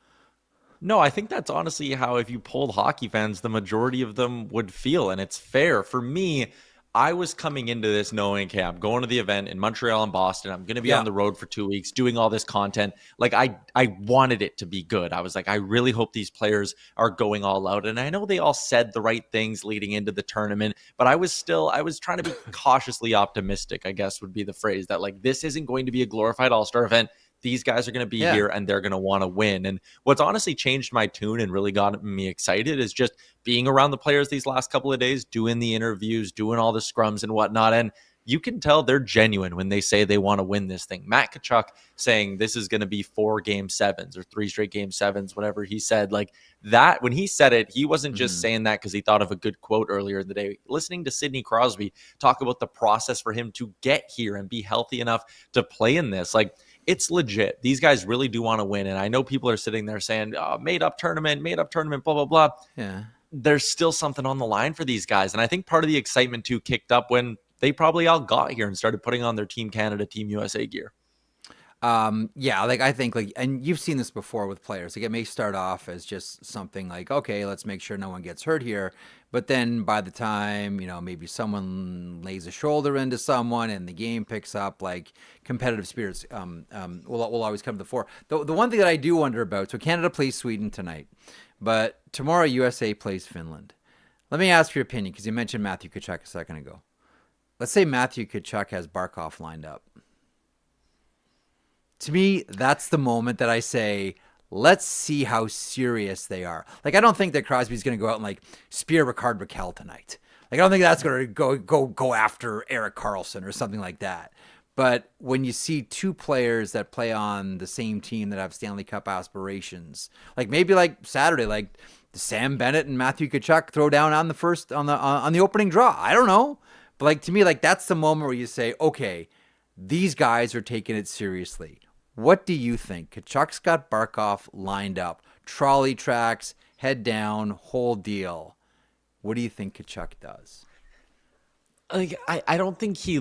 No, I think that's honestly how, if you polled hockey fans, the majority of them would feel, and it's fair. For me, I was coming into this knowing, okay, I'm going to the event in Montreal and Boston. I'm going to be on the road for 2 weeks doing all this content. Like, I wanted it to be good. I was like, I really hope these players are going all out. And I know they all said the right things leading into the tournament, but I was trying to be cautiously optimistic, I guess would be the phrase, that like, this isn't going to be a glorified all-star event. These guys are going to be here and they're going to want to win. And what's honestly changed my tune and really got me excited is just being around the players these last couple of days, doing the interviews, doing all the scrums and whatnot. And you can tell they're genuine when they say they want to win this thing. Matt Tkachuk saying this is going to be 4 game 7s or 3 straight game 7s, whatever he said, like that, when he said it, he wasn't just saying that because he thought of a good quote earlier in the day. Listening to Sidney Crosby talk about the process for him to get here and be healthy enough to play in this, like, it's legit. These guys really do want to win. And I know people are sitting there saying, oh, made up tournament, blah, blah, blah. Yeah. There's still something on the line for these guys. And I think part of the excitement too kicked up when they probably all got here and started putting on their Team Canada, Team USA gear. Yeah, like I think like, and you've seen this before with players, like it may start off as just something like, okay, let's make sure no one gets hurt here. But then by the time, maybe someone lays a shoulder into someone and the game picks up, like competitive spirits will always come to the fore. The one thing that I do wonder about, so Canada plays Sweden tonight, but tomorrow USA plays Finland. Let me ask your opinion, because you mentioned Matthew Tkachuk a second ago. Let's say Matthew Tkachuk has Barkov lined up. To me, that's the moment that I say, let's see how serious they are. Like, I don't think that Crosby's going to go out and like spear Ricard Raquel tonight. Like, I don't think that's going to go after Erik Karlsson or something like that. But when you see two players that play on the same team that have Stanley Cup aspirations, like maybe like Saturday, like Sam Bennett and Matthew Tkachuk throw down on the opening draw. I don't know. But like, to me, like that's the moment where you say, okay, these guys are taking it seriously. What do you think? Tkachuk's got Barkov lined up. Trolley tracks, head down, whole deal. What do you think Tkachuk does? Like I don't think he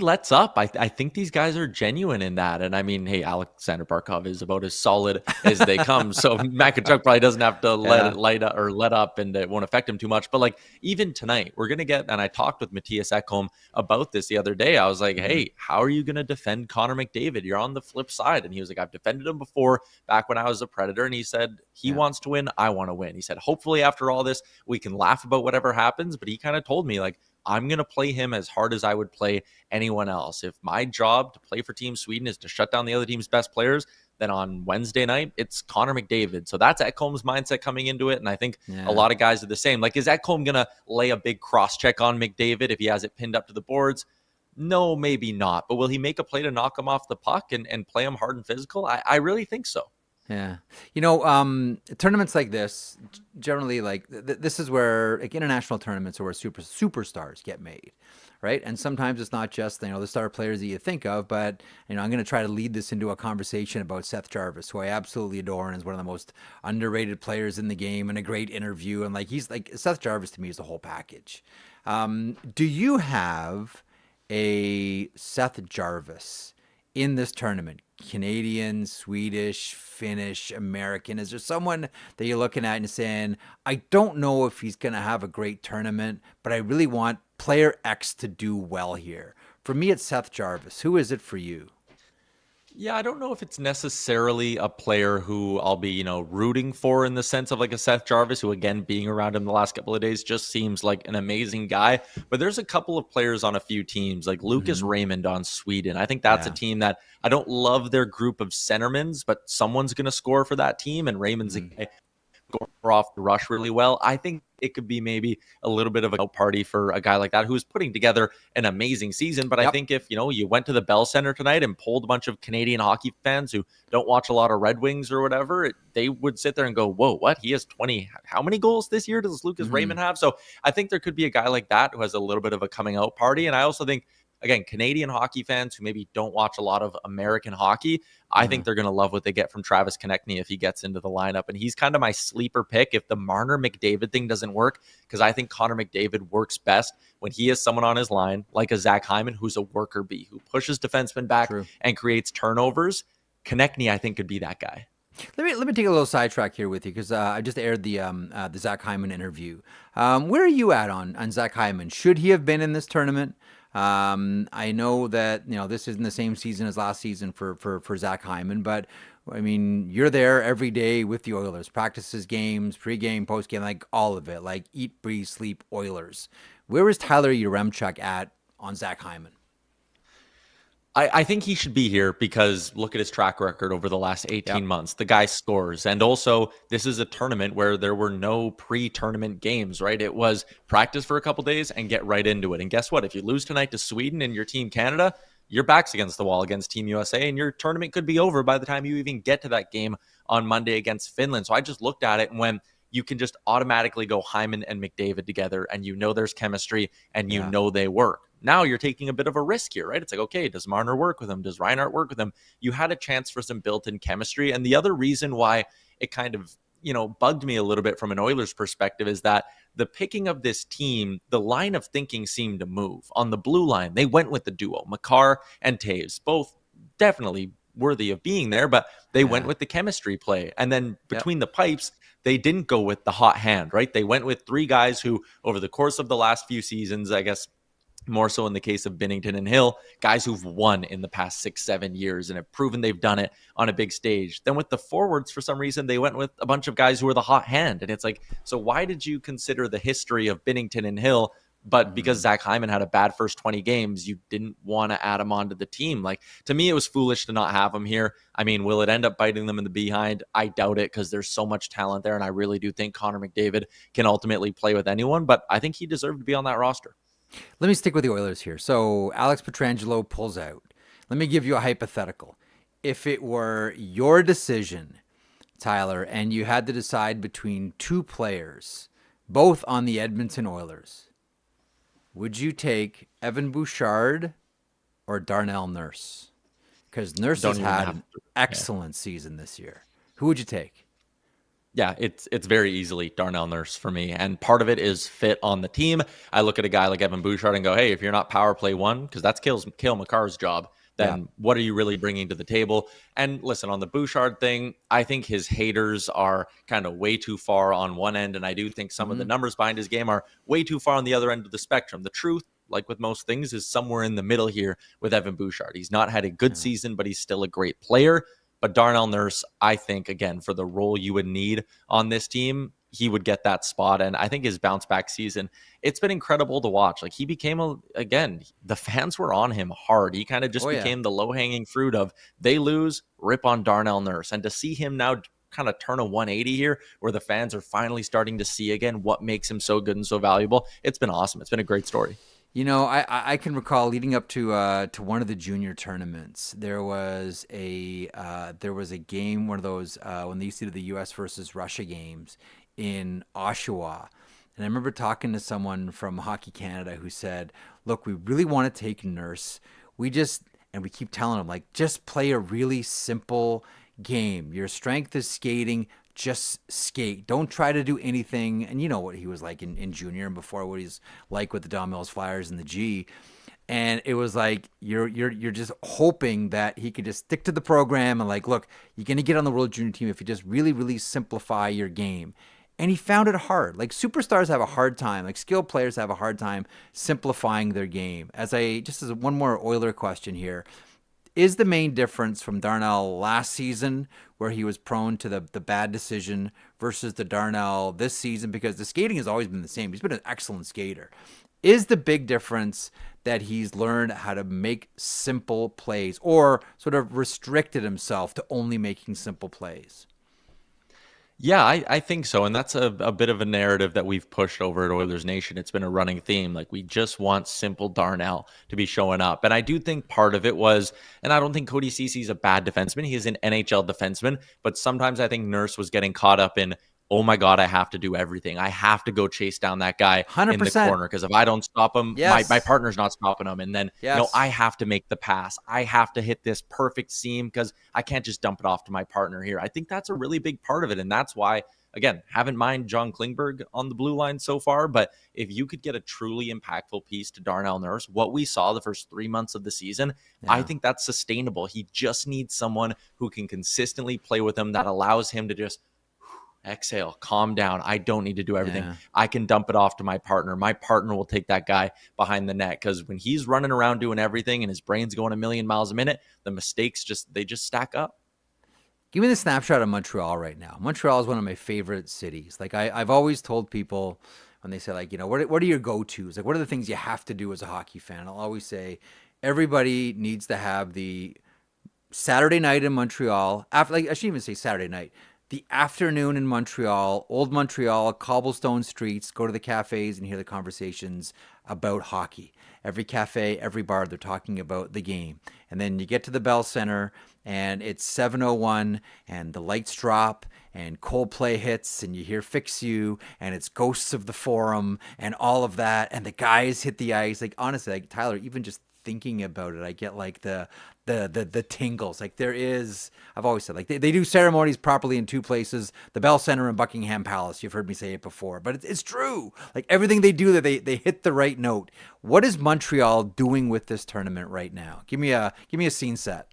lets up. I think these guys are genuine in that. And I mean, hey, Alexander Barkov is about as solid as they come. So Matt Tkachuk probably doesn't have to let up, and it won't affect him too much. But like even tonight, we're gonna get. And I talked with Matthias Ekholm about this the other day. I was like, hey, how are you gonna defend Connor McDavid? You're on the flip side. And he was like, I've defended him before back when I was a Predator. And he said he wants to win. I want to win. He said, hopefully after all this, we can laugh about whatever happens. But he kind of told me like, I'm going to play him as hard as I would play anyone else. If my job to play for Team Sweden is to shut down the other team's best players, then on Wednesday night, it's Connor McDavid. So that's Ekholm's mindset coming into it. And I think a lot of guys are the same. Like, is Ekholm going to lay a big cross check on McDavid if he has it pinned up to the boards? No, maybe not. But will he make a play to knock him off the puck and play him hard and physical? I really think so. Yeah. Tournaments like this, generally, like this is where like international tournaments are where superstars get made, right? And sometimes it's not just, the star players that you think of, but, I'm going to try to lead this into a conversation about Seth Jarvis, who I absolutely adore and is one of the most underrated players in the game, and a great interview. And like, he's like, Seth Jarvis to me is the whole package. Do you have a Seth Jarvis in this tournament? Canadian, Swedish, Finnish, American? Is there someone that you're looking at and saying, I don't know if he's going to have a great tournament, but I really want player X to do well here? For me, it's Seth Jarvis. Who is it for you? Yeah, I don't know if it's necessarily a player who I'll be, rooting for in the sense of like a Seth Jarvis, who again, being around him the last couple of days just seems like an amazing guy. But there's a couple of players on a few teams, like Lucas Raymond on Sweden. I think that's a team that I don't love their group of centermans, but someone's going to score for that team, and Raymond's a guy go off the rush really well. I think it could be maybe a little bit of a party for a guy like that who's putting together an amazing season. But I think if, you went to the Bell Center tonight and polled a bunch of Canadian hockey fans who don't watch a lot of Red Wings or whatever, they would sit there and go, whoa, what? He has 20. How many goals this year does Lucas Raymond have? So I think there could be a guy like that who has a little bit of a coming out party. And I also think, again, Canadian hockey fans who maybe don't watch a lot of American hockey, I think they're going to love what they get from Travis Konechny if he gets into the lineup. And he's kind of my sleeper pick if the Marner-McDavid thing doesn't work, because I think Connor McDavid works best when he has someone on his line like a Zach Hyman, who's a worker bee, who pushes defensemen back and creates turnovers. Konechny, I think, could be that guy. Let me take a little sidetrack here with you, because I just aired the Zach Hyman interview. Where are you at on Zach Hyman? Should he have been in this tournament? I know that, this isn't the same season as last season for Zach Hyman, but I mean, you're there every day with the Oilers, practices, games, pregame, postgame, like all of it, like eat, breathe, sleep Oilers. Where is Tyler Yaremchuk at on Zach Hyman? I think he should be here because look at his track record over the last 18 months. The guy scores. And also, this is a tournament where there were no pre-tournament games, right? It was practice for a couple days and get right into it. And guess what? If you lose tonight to Sweden and your team Canada, your back's against the wall against Team USA, and your tournament could be over by the time you even get to that game on Monday against Finland. So I just looked at it, and when you can just automatically go Hyman and McDavid together, and you know there's chemistry, and you know they work. Now you're taking a bit of a risk here, right? It's like, okay, does Marner work with him? Does Reinhart work with him? You had a chance for some built-in chemistry. And the other reason why it kind of, bugged me a little bit from an Oilers perspective is that the picking of this team, the line of thinking seemed to move. On the blue line, they went with the duo, Makar and Taves, both definitely worthy of being there, but they went with the chemistry play. And then between the pipes, they didn't go with the hot hand, right? They went with three guys who, over the course of the last few seasons, I guess, more so in the case of Binnington and Hill, guys who've won in the past 6-7 years and have proven they've done it on a big stage. Then with the forwards, for some reason, they went with a bunch of guys who were the hot hand. And it's like, so why did you consider the history of Binnington and Hill, but because Zach Hyman had a bad first 20 games, you didn't want to add him onto the team? Like, to me, it was foolish to not have him here. I mean, will it end up biting them in the behind? I doubt it, because there's so much talent there. And I really do think Connor McDavid can ultimately play with anyone, but I think he deserved to be on that roster. Let me stick with the Oilers here. So Alex Pietrangelo pulls out. Let me give you a hypothetical. If it were your decision, Tyler, and you had to decide between two players, both on the Edmonton Oilers, would you take Evan Bouchard or Darnell Nurse? Because Nurse has had an excellent season this year. Who would you take? Yeah, it's very easily Darnell Nurse for me. And part of it is fit on the team. I look at a guy like Evan Bouchard and go, hey, if you're not power play one, because that's Cale Makar's job, then what are you really bringing to the table? And listen, on the Bouchard thing, I think his haters are kind of way too far on one end. And I do think some of the numbers behind his game are way too far on the other end of the spectrum. The truth, like with most things, is somewhere in the middle here with Evan Bouchard. He's not had a good season, but he's still a great player. But Darnell Nurse, I think, again, for the role you would need on this team, he would get that spot. And I think his bounce back season, it's been incredible to watch. Like, he became, again, the fans were on him hard. He kind of just became the low-hanging fruit of they lose, rip on Darnell Nurse. And to see him now kind of turn a 180 here, where the fans are finally starting to see again what makes him so good and so valuable, it's been awesome. It's been a great story. I can recall leading up to one of the junior tournaments, there was a game, one of those when they used to do the U.S. versus Russia games in Oshawa, and I remember talking to someone from Hockey Canada who said, "Look, we really want to take Nurse. We keep telling him, like, just play a really simple game. Your strength is skating." Just skate. Don't try to do anything. And you know what he was like in junior and before, what he's like with the Don Mills Flyers and the G. And it was like you're just hoping that he could just stick to the program and, like, look, you're going to get on the World Junior team if you just really, really simplify your game. And he found it hard. Like, superstars have a hard time. Like, skilled players have a hard time simplifying their game. As one more Oiler question here. Is the main difference from Darnell last season, where he was prone to the bad decision, versus the Darnell this season? Because the skating has always been the same. He's been an excellent skater. Is the big difference that he's learned how to make simple plays, or sort of restricted himself to only making simple plays? Yeah, I think so. And that's a bit of a narrative that we've pushed over at Oilers Nation. It's been a running theme. Like, we just want simple Darnell to be showing up. And I do think part of it was, and I don't think Cody Ceci's a bad defenseman. He's an NHL defenseman. But sometimes I think Nurse was getting caught up in, oh my God, I have to do everything. I have to go chase down that guy 100%. In the corner, because if I don't stop him, my partner's not stopping him. And then, I have to make the pass. I have to hit this perfect seam because I can't just dump it off to my partner here. I think that's a really big part of it. And that's why, again, haven't mind John Klingberg on the blue line so far, but if you could get a truly impactful piece to Darnell Nurse, what we saw the first 3 months of the season, I think that's sustainable. He just needs someone who can consistently play with him, that allows him to just exhale, calm down. I don't need to do everything. I can dump it off to my partner. My partner will take that guy behind the net, because when he's running around doing everything and his brain's going a million miles a minute, the mistakes just stack up. Give me the snapshot of Montreal right now. Montreal is one of my favorite cities. Like, I've always told people when they say, like, what are your go-tos? Like, what are the things you have to do as a hockey fan? I'll always say everybody needs to have the Saturday night in Montreal. I shouldn't even say Saturday night. The afternoon in Montreal, old Montreal, cobblestone streets, go to the cafes and hear the conversations about hockey. Every cafe, every bar, they're talking about the game. And then you get to the Bell Center and it's 7:01 and the lights drop and Coldplay hits and you hear Fix You and it's Ghosts of the Forum and all of that. And the guys hit the ice. Like, honestly, like Tyler, even just thinking about it, I get like the tingles. Like there is, I've always said, like they do ceremonies properly in two places, the Bell Center and Buckingham Palace. You've heard me say it before, but it's true. Like everything they do, that they hit the right note. What is Montreal doing with this tournament right now? Give me a scene set.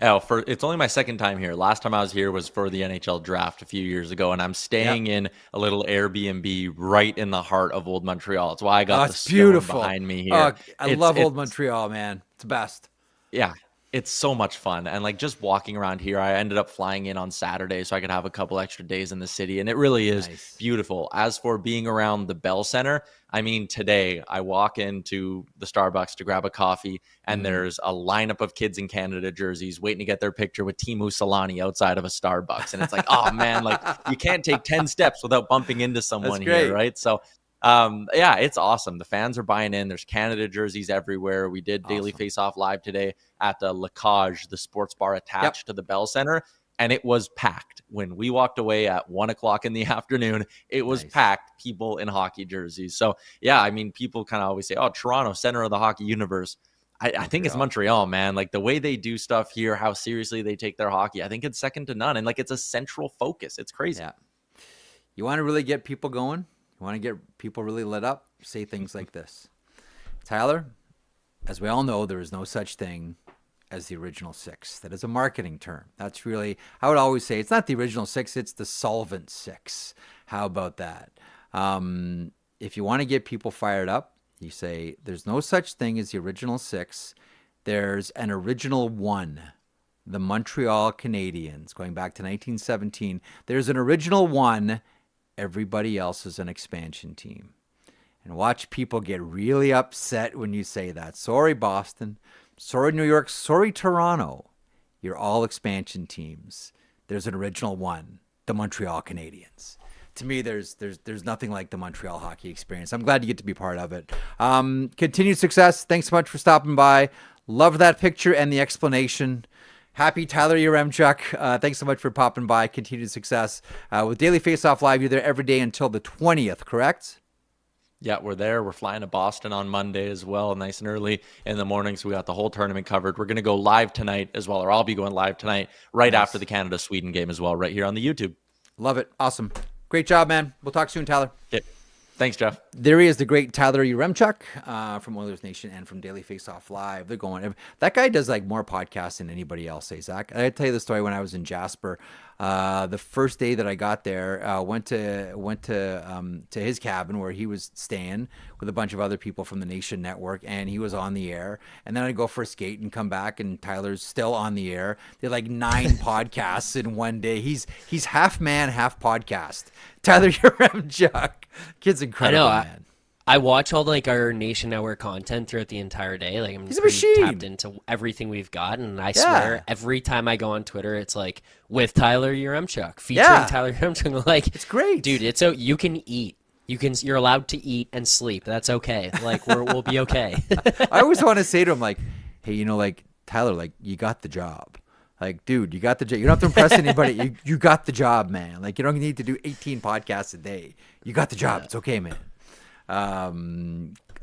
Oh, it's only my second time here. Last time I was here was for the NHL draft a few years ago, and I'm staying in a little Airbnb right in the heart of Old Montreal. That's why I got the stone behind me here. I love Old Montreal, man. It's the best. Yeah, it's so much fun. And like just walking around here, I ended up flying in on Saturday so I could have a couple extra days in the city. And it really is beautiful. As for being around the Bell Center, I mean, today I walk into the Starbucks to grab a coffee and there's a lineup of kids in Canada jerseys waiting to get their picture with Teemu Selanne outside of a Starbucks. And it's like, oh man, like you can't take 10 steps without bumping into someone here, right? So yeah, it's awesome. The fans are buying in. There's Canada jerseys everywhere. We did Daily Faceoff live today at the La Cage, the sports bar attached to the Bell Center, and it was packed. When we walked away at 1:00 in the afternoon, it was packed, people in hockey jerseys. So yeah, I mean, people kind of always say, oh, Toronto, center of the hockey universe. I think it's Montreal, man. Like the way they do stuff here, how seriously they take their hockey, I think it's second to none. And like it's a central focus. It's crazy. Yeah. You want to really get people going? You want to get people really lit up? Say things like this. Tyler, as we all know, there is no such thing as the original six. That is a marketing term. That's really, I would always say, it's not the original six, it's the solvent six. How about that? If you want to get people fired up, you say, there's no such thing as the original six. There's an original one. The Montreal Canadiens, going back to 1917. There's an original one. Everybody else is an expansion team. And watch people get really upset when you say that. Sorry, Boston. Sorry, New York. Sorry, Toronto. You're all expansion teams. There's an original one, the Montreal Canadiens. To me, there's nothing like the Montreal hockey experience. I'm glad you get to be part of it. Continued success. Thanks so much for stopping by. Love that picture and the explanation. Happy Tyler Yaremchuk. Thanks so much for popping by. Continued success. With Daily Faceoff Live, you're there every day until the 20th, correct? Yeah, we're there. We're flying to Boston on Monday as well, nice and early in the morning. So we got the whole tournament covered. We're going to go live tonight as well, or I'll be going live tonight right after the Canada-Sweden game as well, right here on the YouTube. Love it. Awesome. Great job, man. We'll talk soon, Tyler. Okay. Thanks, Jeff. There he is, the great Tyler Yaremchuk from Oilers Nation and from Daily Faceoff Live. They're going. That guy does like more podcasts than anybody else. Zach. I tell you the story when I was in Jasper. The first day that I got there, went to his cabin where he was staying with a bunch of other people from the Nation Network, and he was on the air. And then I'd go for a skate and come back, and Tyler's still on the air. They had like 9 podcasts in one day. He's half man, half podcast. Tyler Yaremchuk. Kid's incredible, man. I watch all like our Nation Network content throughout the entire day. Like I'm He's a machine. tapped into everything we've got, and I swear every time I go on Twitter, it's like with Tyler Yaremchuk, featuring Tyler Yaremchuk. Like it's great, dude. It's so you can eat. You're allowed to eat and sleep. That's okay. Like we'll be okay. I always want to say to him like, hey, like Tyler, like you got the job. Like, dude, you got the job. You don't have to impress anybody. You got the job, man. Like, you don't need to do 18 podcasts a day. You got the job. It's okay, man.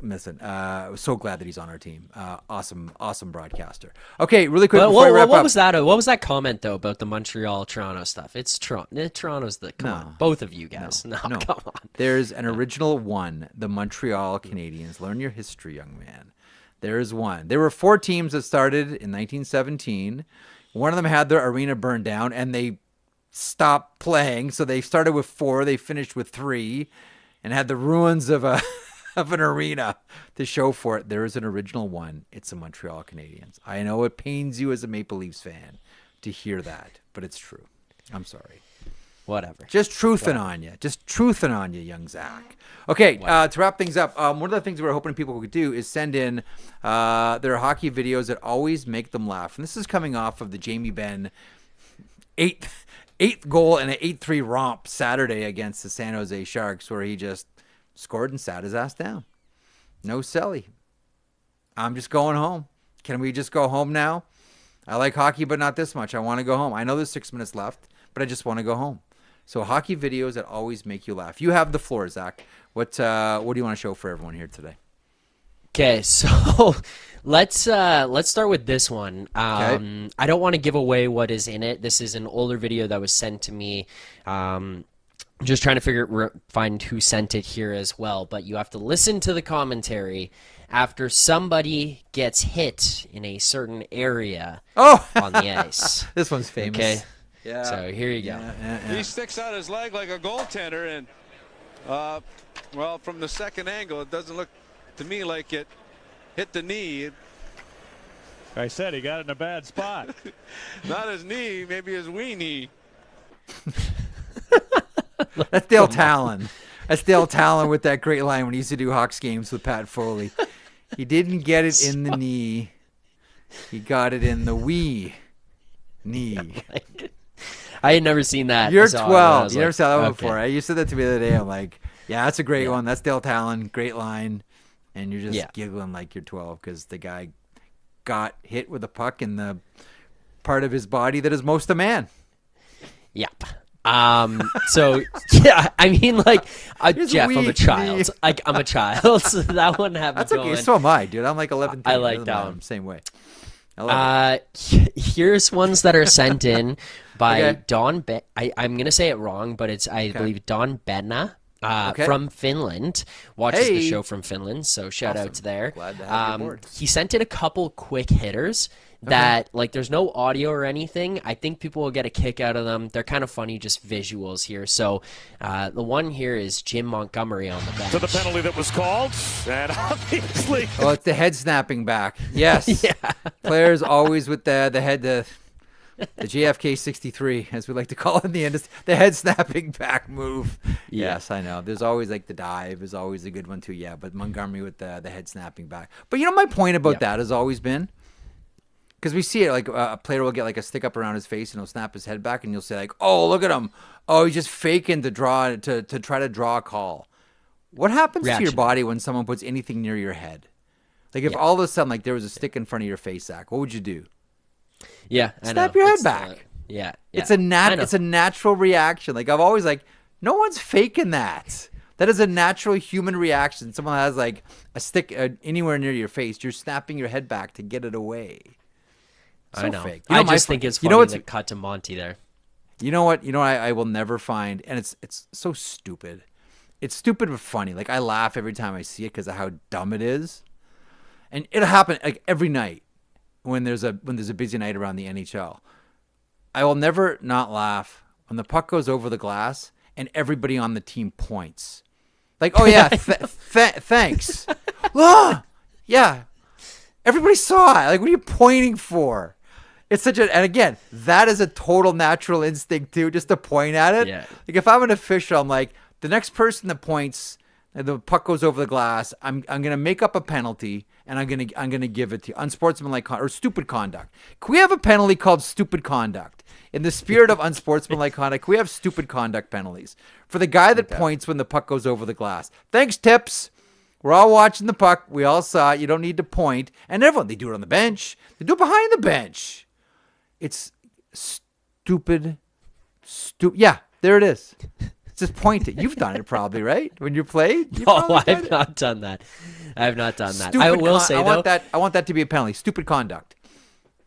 Listen, I was so glad that he's on our team. Awesome broadcaster. Okay, really quick before we wrap up. What was that comment though about the Montreal Toronto stuff? It's Toronto. Toronto's the come on, both of you guys. No, come on. There's an original one, the Montreal Canadiens. Learn your history, young man. There's one. There were 4 teams that started in 1917. One of them had their arena burned down, and they stopped playing. So they started with 4. They finished with 3, and had the ruins of an arena to show for it. There is an original one. It's the Montreal Canadiens. I know it pains you as a Maple Leafs fan to hear that, but it's true. I'm sorry. Whatever. Just truthing on you. Just truthing on you, young Zach. Okay, to wrap things up, one of the things we're hoping people could do is send in their hockey videos that always make them laugh. And this is coming off of the Jamie Benn eighth goal and an 8-3 romp Saturday against the San Jose Sharks, where he just scored and sat his ass down. No Selly. I'm just going home. Can we just go home now? I like hockey, but not this much. I want to go home. I know there's 6 minutes left, but I just want to go home. So hockey videos that always make you laugh. You have the floor, Zach. What do you want to show for everyone here today? Okay, so let's start with this one. Okay. I don't want to give away what is in it. This is an older video that was sent to me. Just trying to find who sent it here as well. But you have to listen to the commentary after somebody gets hit in a certain area on the ice. This one's famous. Okay. Yeah. So here you go. Yeah. He sticks out his leg like a goaltender, and well, from the second angle, it doesn't look to me like it hit the knee. I said he got it in a bad spot. Not his knee, maybe his wee knee. That's Dale Talon. That's Dale Talon with that great line when he used to do Hawks games with Pat Foley. He didn't get it in the knee. He got it in the wee knee. I had never seen that. You're song, 12. You never like, saw that one okay. before. You said that to me the other day. I'm like, yeah, that's a great one. That's Dale Talon. Great line. And you're just giggling like you're 12 because the guy got hit with a puck in the part of his body that is most a man. Yep. So yeah, I mean, like, Jeff, I'm a child. knee. Like, I'm a child. So that one happened. That's okay. So am I, dude. I'm like 11. I like that one. Same way. I love Here's ones that are sent in by Okay. Don. I'm gonna say it wrong, but it's I believe Don Benna. From Finland, watches the show from Finland, so shout out to there. Glad to have you aboard. He sent in a couple quick hitters that, like, there's no audio or anything. I think people will get a kick out of them. They're kind of funny, just visuals here. So the one here is Jim Montgomery on the bench. To the penalty that was called, and obviously. Oh, it's the head snapping back. Yes. Players always with the head, the JFK 63, as we like to call it in the industry, the head snapping back move. Yes, I know. There's always like the dive is always a good one too. Yeah, but Montgomery with the head snapping back. But you know, my point about that has always been, because we see it, like a player will get like a stick up around his face and he'll snap his head back and you'll say like, oh, look at him. Oh, he's just faking to try to draw a call. What happens to your body when someone puts anything near your head? Like if all of a sudden like there was a stick in front of your face, Zach, what would you do? Yeah, snap your head back. Yeah, it's a natural reaction. Like I've always like, no one's faking that. That is a natural human reaction. Someone has like a stick anywhere near your face, you're snapping your head back to get it away. So I know. fake. I just think it's funny that cut to Monty there. You know what? I will never find, and it's so stupid. It's stupid but funny. Like I laugh every time I see it because of how dumb it is, and it'll happen like every night. When there's a busy night around the NHL, I will never not laugh when the puck goes over the glass and everybody on the team points. Like, oh yeah, thanks. Yeah, everybody saw it. Like, what are you pointing for? It's and again, that is a total natural instinct too, just to point at it. Yeah. Like if I'm an official, I'm like, the next person that points and the puck goes over the glass, I'm gonna make up a penalty and I'm gonna give it to you. Unsportsmanlike or stupid conduct. Can we have a penalty called stupid conduct? In the spirit of unsportsmanlike conduct, can we have stupid conduct penalties for the guy that points when the puck goes over the glass? Thanks, Tips. We're all watching the puck. We all saw it. You don't need to point. And everyone, they do it on the bench. They do it behind the bench. It's stupid. Yeah, there it is. Just point it. You've done it probably, right? When you played? No, I've not done that. I have not done that. I will say, though, I want that to be a penalty. Stupid conduct.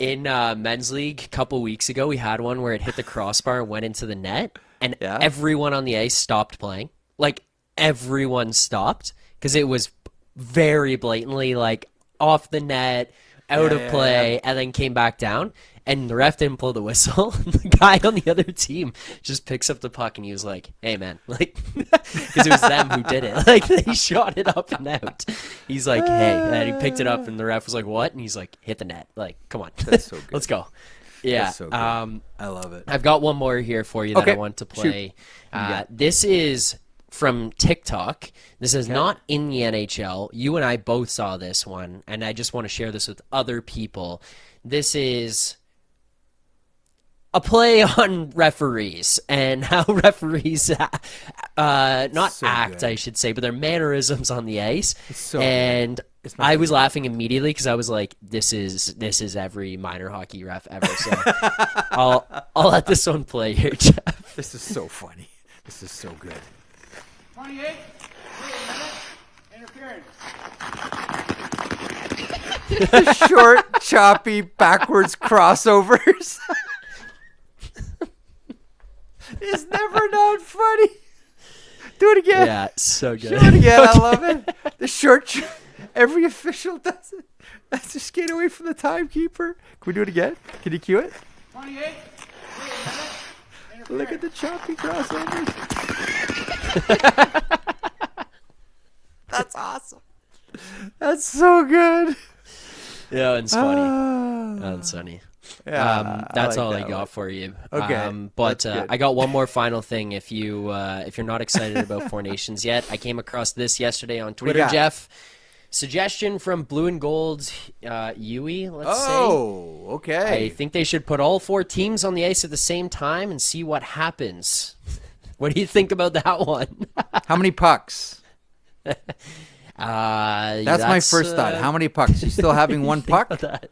In men's league a couple weeks ago, we had one where it hit the crossbar and went into the net, and everyone on the ice stopped playing. Like, everyone stopped because it was very blatantly, like, off the net, out of play, and then came back down. And the ref didn't blow the whistle. The guy on the other team just picks up the puck and he was like, hey, man. Like, because it was them who did it. Like, they shot it up and out. He's like, hey. And he picked it up and the ref was like, what? And he's like, hit the net. Like, come on. That's so good. Let's go. Yeah. That's so good. I love it. I've got one more here for you that Okay, I want to play. got? This is from TikTok. This is not in the NHL. You and I both saw this one, and I just want to share this with other people. This is a play on referees and how referees not So act, good. I should say, but their mannerisms on the ice. so and It's my I was favorite. laughing immediately because I was like, "This is every minor hockey ref ever." So I'll let this one play here, Jeff. This is so funny. This is so good. 28. Wait a minute. Interference. The short, choppy, backwards crossovers. It's never not funny. Do it again. Yeah, so good. Do it again. I love it. The short, every official does it. Let's just get away from the timekeeper. Can we do it again? Can you cue it? 28. Wait a minute. Look at the choppy crossovers. That's awesome. That's so good. Yeah, it's funny. That's funny. Yeah, That's like all that I got one. for you. Okay, But that's good. I got one more final thing. If you're not excited about Four Nations yet, I came across this yesterday on Twitter, got? Jeff. Suggestion from Blue and Gold's Yui, let's say. Oh, okay. I think they should put all 4 teams on the ice at the same time and see what happens. What do you think about that one? How many pucks? That's That's my first thought. How many pucks? You still having one puck? That?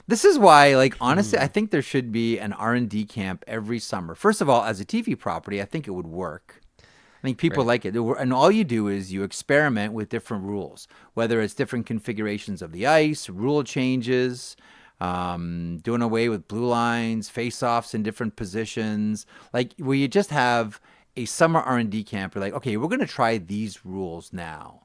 This is why, like, honestly, I think there should be an R&D camp every summer. First of all, as a TV property, I think it would work. I think people like it. And all you do is you experiment with different rules, whether it's different configurations of the ice, rule changes, doing away with blue lines, face-offs in different positions. Like, where you just have a summer R&D camp. You're like, okay, we're going to try these rules now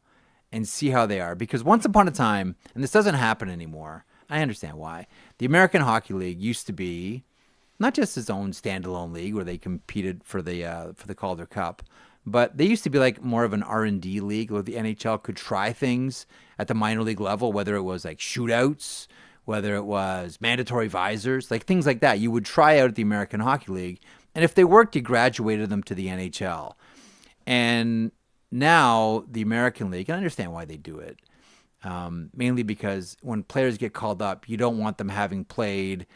and see how they are. Because once upon a time, and this doesn't happen anymore, I understand why. The American Hockey League used to be not just its own standalone league where they competed for the Calder Cup, but they used to be like more of an R&D league where the NHL could try things at the minor league level, whether it was like shootouts, whether it was mandatory visors, like things like that. You would try out at the American Hockey League, and if they worked, you graduated them to the NHL. And now the American League, and I understand why they do it, mainly because when players get called up, you don't want them having played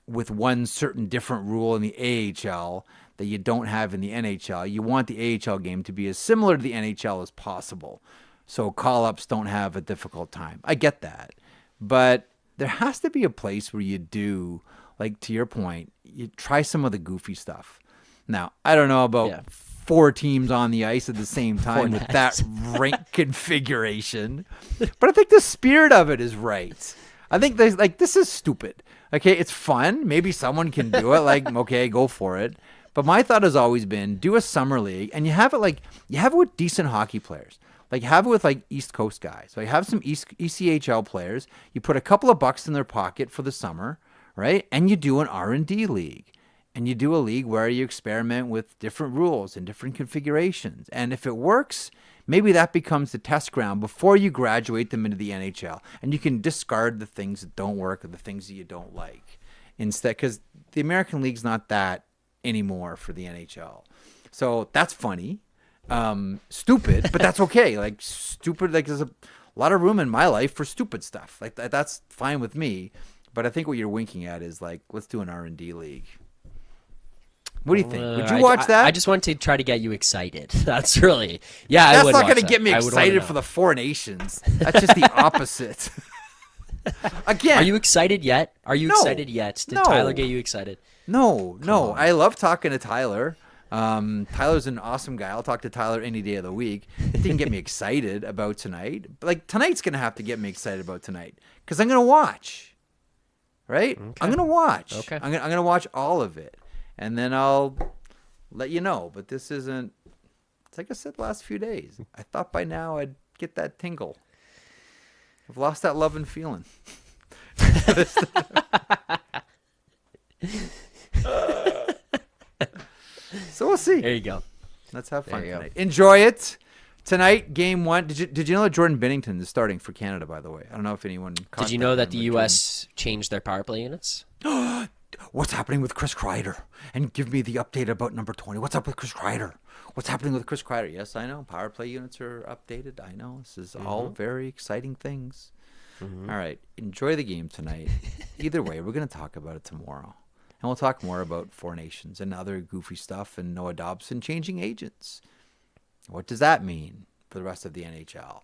with one certain different rule in the AHL that you don't have in the NHL. You want the AHL game to be as similar to the NHL as possible, so call-ups don't have a difficult time. I get that. But there has to be a place where you do, like to your point, you try some of the goofy stuff. Now, I don't know about 4 teams on the ice at the same time with that rank configuration, but I think the spirit of it is right. I think this is stupid. Okay, it's fun. Maybe someone can do it. Like, okay, go for it. But my thought has always been do a summer league, and you have it with decent hockey players. Like, have it with like East Coast guys. So you have some ECHL players. You put a couple of bucks in their pocket for the summer, right? And you do an R&D league. And you do a league where you experiment with different rules and different configurations. And if it works, maybe that becomes the test ground before you graduate them into the NHL. And you can discard the things that don't work or the things that you don't like instead. Because the American League's not that anymore for the NHL. So that's funny. Stupid, but that's okay. Like, stupid, like, there's a lot of room in my life for stupid stuff. Like, that's fine with me. But I think what you're winking at is, like, let's do an R&D league. What do you think? Would you watch that? I just want to try to get you excited. That's really, I That's would not watch going to that. get me I would wanna excited know. for the Four Nations. That's just the opposite. Again, Are you excited yet? Are you No. excited yet? Did No. Tyler get you excited? no. I love talking to Tyler. Tyler's an awesome guy. I'll talk to Tyler any day of the week. It didn't get me excited about tonight. But, like, tonight's going to have to get me excited about tonight because I'm going to watch. Right? Okay. I'm going to watch. Okay. I'm going to watch all of it. And then I'll let you know. But this isn't, it's like I said the last few days. I thought by now I'd get that tingle. I've lost that love and feeling. So we'll see. There you go. Let's have fun There you go. tonight. Enjoy it. Tonight, game 1. Did you know that Jordan Binnington is starting for Canada, by the way? I don't know if anyone caught Did you know that the but U.S. changed their power play units? What's happening with Chris Kreider? And give me the update about number 20. What's up with Chris Kreider? What's happening with Chris Kreider? Yes, I know. Power play units are updated. I know. This is all very exciting things. All right. Enjoy the game tonight. Either way, we're going to talk about it tomorrow. And we'll talk more about Four Nations and other goofy stuff and Noah Dobson changing agents. What does that mean for the rest of the NHL?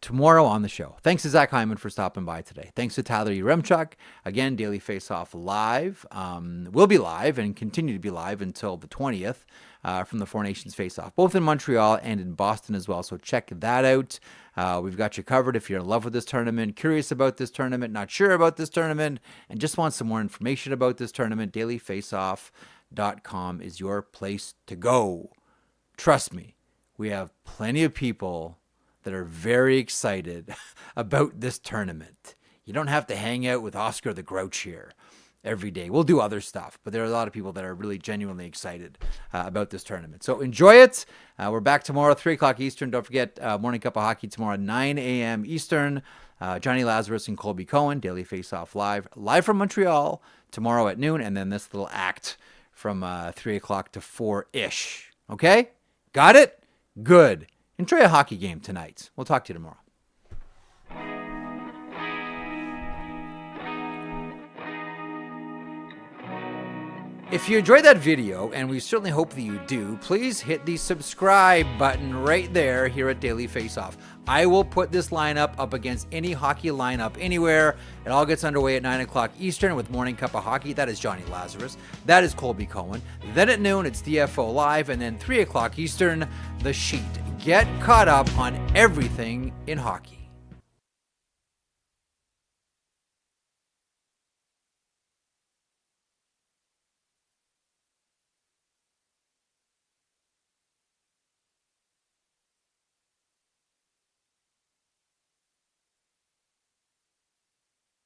Tomorrow on the show. Thanks to Zach Hyman for stopping by today. Thanks to Tyler Yaremchuk. Again, Daily Faceoff live. Will be live and continue to be live until the 20th from the Four Nations Faceoff, both in Montreal and in Boston as well. So check that out. We've got you covered if you're in love with this tournament, curious about this tournament, not sure about this tournament, and just want some more information about this tournament. dailyfaceoff.com is your place to go. Trust me. We have plenty of people that are very excited about this tournament. You don't have to hang out with Oscar the Grouch here every day. We'll do other stuff, but there are a lot of people that are really genuinely excited about this tournament. So enjoy it. We're back tomorrow, 3 o'clock Eastern. Don't forget, Morning Cup of Hockey tomorrow at 9 a.m. Eastern. Johnny Lazarus and Colby Cohen, Daily Faceoff live from Montreal tomorrow at noon, and then this little act from 3 o'clock to 4-ish. Okay? Got it? Good. Enjoy a hockey game tonight. We'll talk to you tomorrow. If you enjoyed that video, and we certainly hope that you do, please hit the subscribe button right there here at Daily Faceoff. I will put this lineup up against any hockey lineup anywhere. It all gets underway at 9 o'clock Eastern with Morning Cup of Hockey. That is Johnny Lazarus. That is Colby Cohen. Then at noon, it's DFO Live. And then 3 o'clock Eastern, The Sheet. Get caught up on everything in hockey.